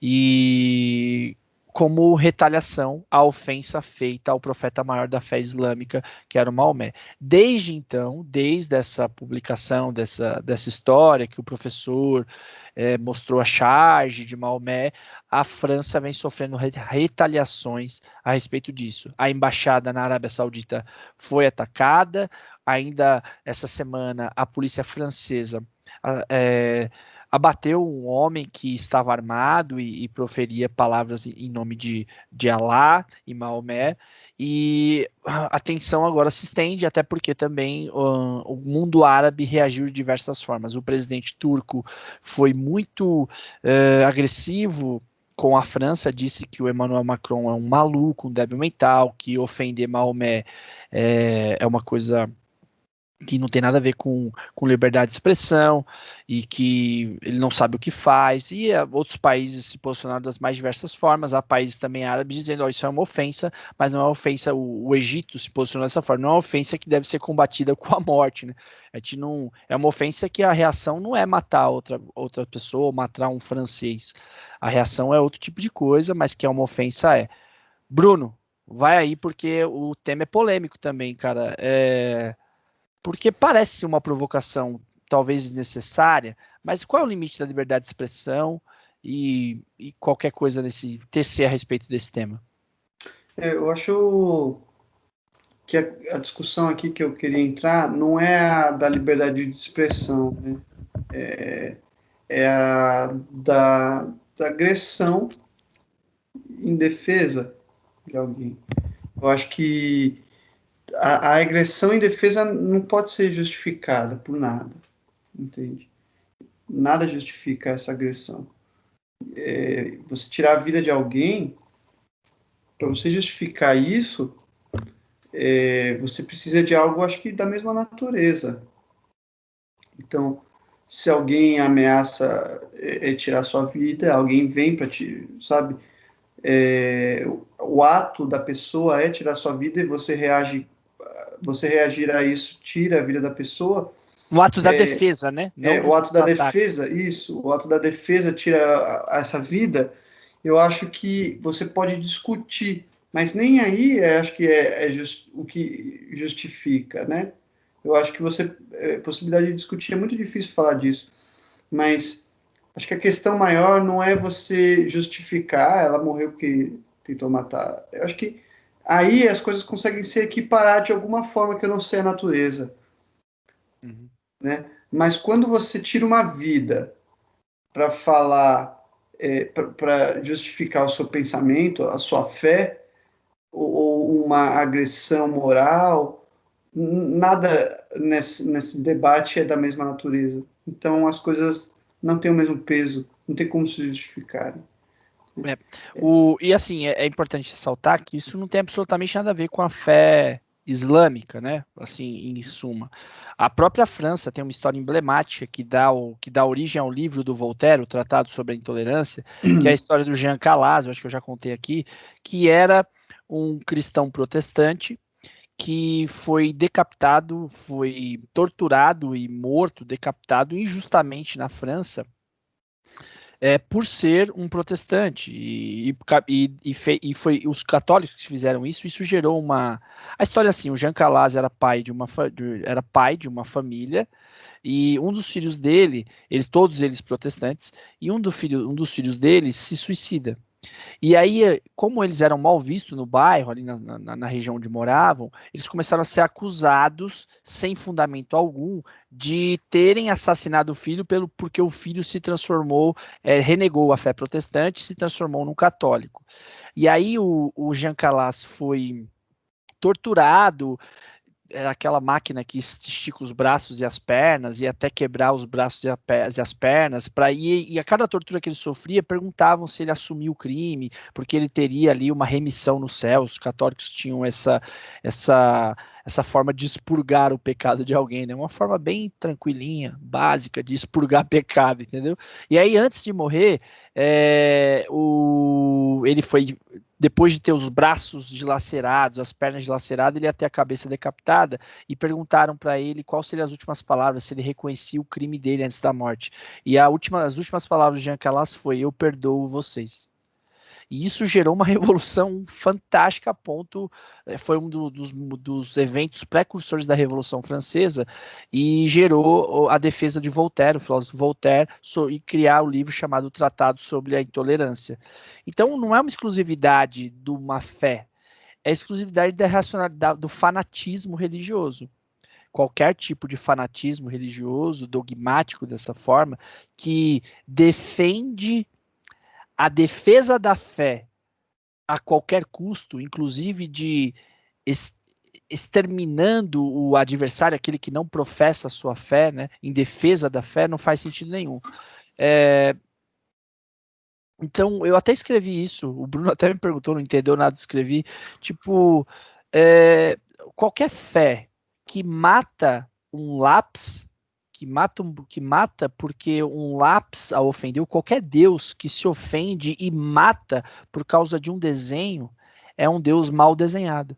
e como retaliação à ofensa feita ao profeta maior da fé islâmica, que era o Maomé. Desde então, desde essa publicação dessa história que o professor mostrou a charge de Maomé, a França vem sofrendo retaliações a respeito disso. A embaixada na Arábia Saudita foi atacada, ainda essa semana a polícia francesa abateu um homem que estava armado e proferia palavras em nome de Alá e Maomé, e a tensão agora se estende, até porque também o mundo árabe reagiu de diversas formas. O presidente turco foi muito agressivo com a França, disse que o Emmanuel Macron é um maluco, um débil mental, que ofender Maomé é uma coisa que não tem nada a ver com liberdade de expressão, e que ele não sabe o que faz, e outros países se posicionaram das mais diversas formas. Há países também árabes dizendo, isso é uma ofensa, mas não é uma ofensa. O Egito se posicionou dessa forma, não é uma ofensa que deve ser combatida com a morte, né? A gente não, é uma ofensa que a reação não é matar outra pessoa, ou matar um francês. A reação é outro tipo de coisa, mas que é uma ofensa Bruno, vai aí, porque o tema é polêmico também, cara. Porque parece uma provocação talvez desnecessária, mas qual é o limite da liberdade de expressão e qualquer coisa nesse TC a respeito desse tema? Eu acho que a discussão aqui que eu queria entrar não é a da liberdade de expressão, né? É a da agressão em defesa de alguém. Eu acho que a agressão em defesa não pode ser justificada por nada, entende? Nada justifica essa agressão. Você tirar a vida de alguém, para você justificar isso, você precisa de algo, acho que da mesma natureza. Então, se alguém ameaça tirar sua vida, alguém vem para te, sabe? O ato da pessoa é tirar sua vida e você reagir a isso tira a vida da pessoa. O ato da defesa, né? Não O ato da ataque. defesa, isso, o ato da defesa tira essa vida. Eu acho que você pode discutir, mas nem aí acho que o que justifica, né? Eu acho que possibilidade de discutir é muito difícil falar disso, mas acho que a questão maior não é você justificar, ela morreu porque tentou matar. Eu acho que aí as coisas conseguem se equiparar de alguma forma que eu não sei a natureza. Uhum. Né? Mas quando você tira uma vida para falar, para justificar o seu pensamento, a sua fé, ou uma agressão moral, nada nesse debate é da mesma natureza. Então as coisas não têm o mesmo peso, não tem como se justificarem. E assim, é importante ressaltar que isso não tem absolutamente nada a ver com a fé islâmica, né? Assim, em suma. A própria França tem uma história emblemática que dá origem ao livro do Voltaire, o Tratado sobre a Intolerância, que é a história do Jean Calas, eu acho que eu já contei aqui, que era um cristão protestante que foi decapitado, foi torturado e morto, decapitado injustamente na França, por ser um protestante, e foi os católicos que fizeram isso. Isso gerou a história assim: o Jean Calas era pai de uma família, e um dos filhos dele, todos eles protestantes, e um dos filhos dele se suicida. E aí, como eles eram mal vistos no bairro, ali na região onde moravam, eles começaram a ser acusados, sem fundamento algum, de terem assassinado o filho porque o filho se transformou, renegou a fé protestante e se transformou num católico. E aí o Jean Calas foi torturado, aquela máquina que estica os braços e as pernas, e até quebrar os braços e as pernas, e a cada tortura que ele sofria, perguntavam se ele assumiu o crime, porque ele teria ali uma remissão no céu. Os católicos tinham essa, essa forma de expurgar o pecado de alguém, né? Uma forma bem tranquilinha, básica de expurgar pecado, entendeu? E aí, antes de morrer, ele foi, depois de ter os braços dilacerados, as pernas dilaceradas, ele ia ter a cabeça decapitada, e perguntaram para ele quais seriam as últimas palavras, se ele reconhecia o crime dele antes da morte. E as últimas palavras de Jean Calas foi: eu perdoo vocês. E isso gerou uma revolução fantástica, a ponto, foi um dos eventos precursores da Revolução Francesa, e gerou a defesa de Voltaire, o filósofo Voltaire, e criar o livro chamado Tratado sobre a Intolerância. Então, não é uma exclusividade de uma fé, é a exclusividade da racionalidade, do fanatismo religioso. Qualquer tipo de fanatismo religioso, dogmático dessa forma, que defende a defesa da fé a qualquer custo, inclusive de exterminando o adversário, aquele que não professa a sua fé, né, em defesa da fé, não faz sentido nenhum. Então, eu até escrevi isso, o Bruno até me perguntou, não entendeu nada, escrevi, tipo, qualquer fé que mata um lápis, que mata porque um lápis a ofendeu, qualquer Deus que se ofende e mata por causa de um desenho, é um Deus mal desenhado.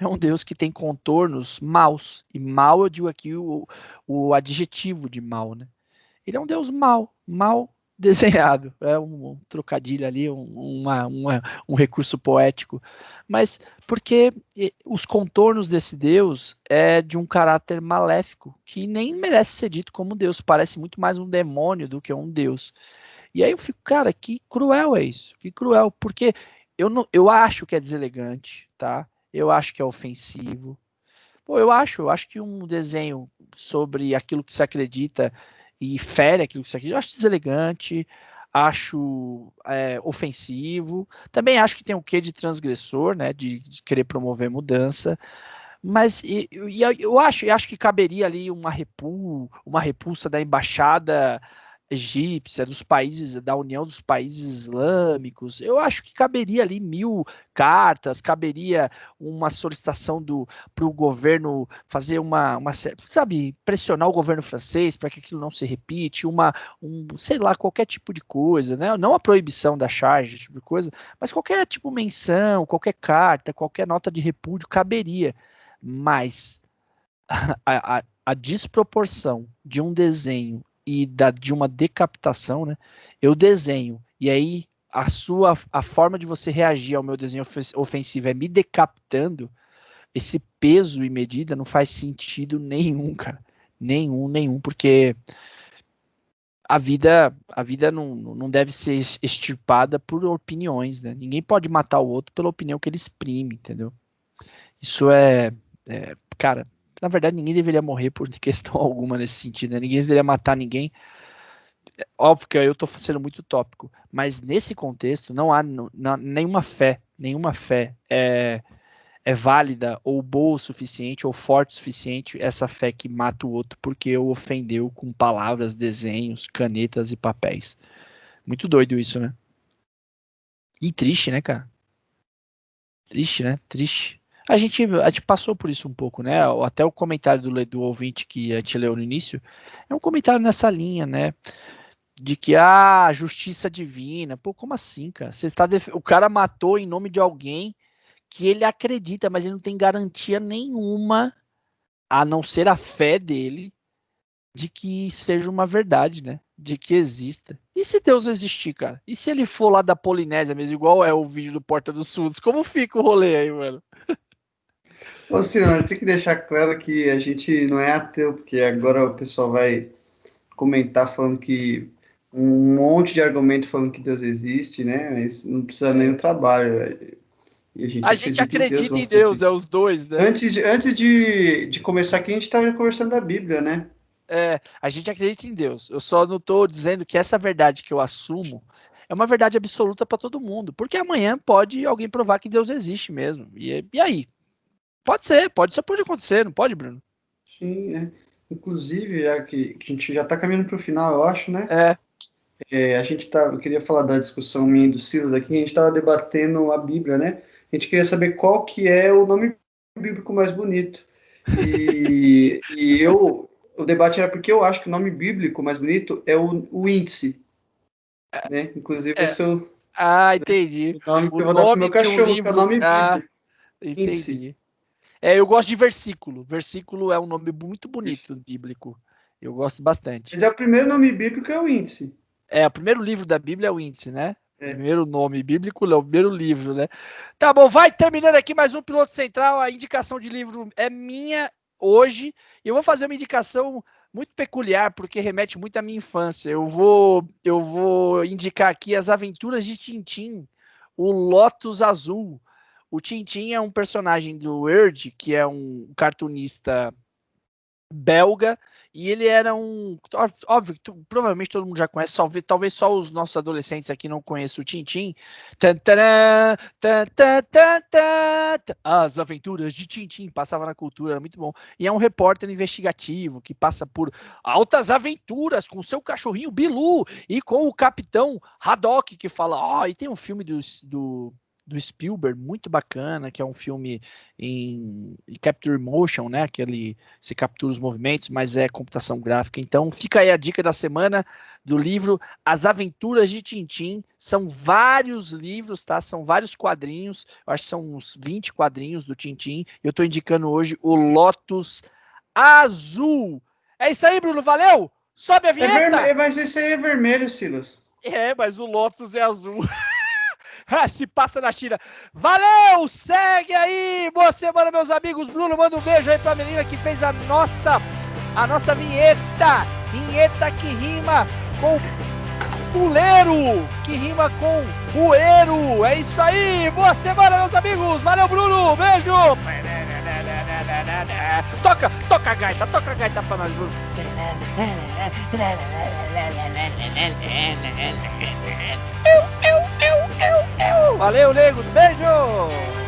É um Deus que tem contornos maus. E mal, eu digo aqui o adjetivo de mal, né? Ele é um Deus mal desenhado. É um trocadilho ali, um recurso poético. Mas porque os contornos desse Deus é de um caráter maléfico, que nem merece ser dito como Deus. Parece muito mais um demônio do que um Deus. E aí eu fico, cara, que cruel é isso? Que cruel, porque eu acho que é deselegante, tá? Eu acho que é ofensivo. Pô, eu acho que um desenho sobre aquilo que se acredita e fere aquilo que se acredita, eu acho deselegante, acho ofensivo. Também acho que tem um quê de transgressor, né, de querer promover mudança. Mas eu acho que caberia ali uma repulsa da embaixada egípcia, dos países, da União dos Países Islâmicos. Eu acho que caberia ali 1000 cartas, caberia uma solicitação para o governo fazer sabe, pressionar o governo francês para que aquilo não se repite, sei lá, qualquer tipo de coisa, né? Não a proibição da charge, tipo de coisa, mas qualquer tipo de menção, qualquer carta, qualquer nota de repúdio caberia. Mas a desproporção de um desenho e de uma decapitação, né? Eu desenho, e aí a forma de você reagir ao meu desenho ofensivo é me decapitando. Esse peso e medida não faz sentido nenhum, cara. Nenhum, porque a vida não deve ser extirpada por opiniões, né? Ninguém pode matar o outro pela opinião que ele exprime, entendeu? Isso cara, na verdade ninguém deveria morrer por questão alguma nesse sentido, né? Ninguém deveria matar ninguém. Óbvio que eu estou sendo muito tópico, mas nesse contexto não há nenhuma fé é válida ou boa o suficiente ou forte o suficiente, essa fé que mata o outro porque o ofendeu com palavras, desenhos, canetas e papéis. Muito doido isso, né? E triste, né, cara? Triste, né? Triste. A gente passou por isso um pouco, né? Até o comentário do ouvinte que a gente leu no início é um comentário nessa linha, né? De que, justiça divina. Pô, como assim, cara? O cara matou em nome de alguém que ele acredita, mas ele não tem garantia nenhuma, a não ser a fé dele, de que seja uma verdade, né? De que exista. E se Deus não existir, cara? E se ele for lá da Polinésia mesmo, igual é o vídeo do Porta dos Fundos? Como fica o rolê aí, mano? Ô, Ciro, mas tem que deixar claro que a gente não é ateu, porque agora o pessoal vai comentar falando que um monte de argumento falando que Deus existe, né? Mas não precisa nem o trabalho, velho. E a gente A gente acredita em Deus acredita em Deus, bastante. é os dois, né? Antes de começar aqui, a gente estava conversando da Bíblia, né? É, a gente acredita em Deus. Eu só não estou dizendo que essa verdade que eu assumo é uma verdade absoluta para todo mundo. Porque amanhã pode alguém provar que Deus existe mesmo. E aí? Pode ser, só pode acontecer, não pode, Bruno? Sim, é. Inclusive, já que a gente já está caminhando para o final, eu acho, né? É, Eu queria falar da discussão minha e do Silas aqui, a gente estava debatendo a Bíblia, né? A gente queria saber qual que é o nome bíblico mais bonito. O debate era porque eu acho que o nome bíblico mais bonito é o índice, né? Inclusive, é. esse é o Entendi. nome que O eu vou dar pro nome meu que o cachorro, que é o livro. nome bíblico, índice. Entendi. É, eu gosto de versículo. Versículo é um nome muito bonito, bíblico. Eu gosto bastante. Mas é o primeiro nome bíblico, é o índice. É, o primeiro livro da Bíblia é o índice, né? É. Primeiro nome bíblico, não, o primeiro livro, né? Tá bom, vai terminando aqui mais um Piloto Central. A indicação de livro é minha hoje. E eu vou fazer uma indicação muito peculiar, porque remete muito à minha infância. Eu vou indicar aqui As Aventuras de Tintim, o Lotus Azul. O Tintim é um personagem do Word, que é um cartunista belga, e ele era um. Óbvio, provavelmente todo mundo já conhece, talvez só os nossos adolescentes aqui não conheçam o Tintim. As Aventuras de Tintim, passava na cultura, era muito bom. E é um repórter investigativo que passa por altas aventuras com seu cachorrinho Bilu e com o capitão Haddock, que fala. Ó, e tem um filme do Spielberg muito bacana, que é um filme em capture motion, né? Se captura os movimentos, mas é computação gráfica. Então, fica aí a dica da semana do livro As Aventuras de Tintim. São vários livros, tá? São vários quadrinhos. Eu acho que são uns 20 quadrinhos do Tintim. Eu estou indicando hoje o Lotus Azul. É isso aí, Bruno. Valeu! Sobe a vinheta! Mas esse aí é vermelho, Silas. É, mas o Lotus é azul. Se passa na China. Valeu! Segue aí! Boa semana, meus amigos. Bruno, manda um beijo aí pra menina que fez a nossa vinheta. Vinheta que rima com puleiro, que rima com bueiro. É isso aí! Boa semana, meus amigos! Valeu, Bruno! Beijo! Toca a gaita pra nós, Bruno. Valeu, nego! Beijo!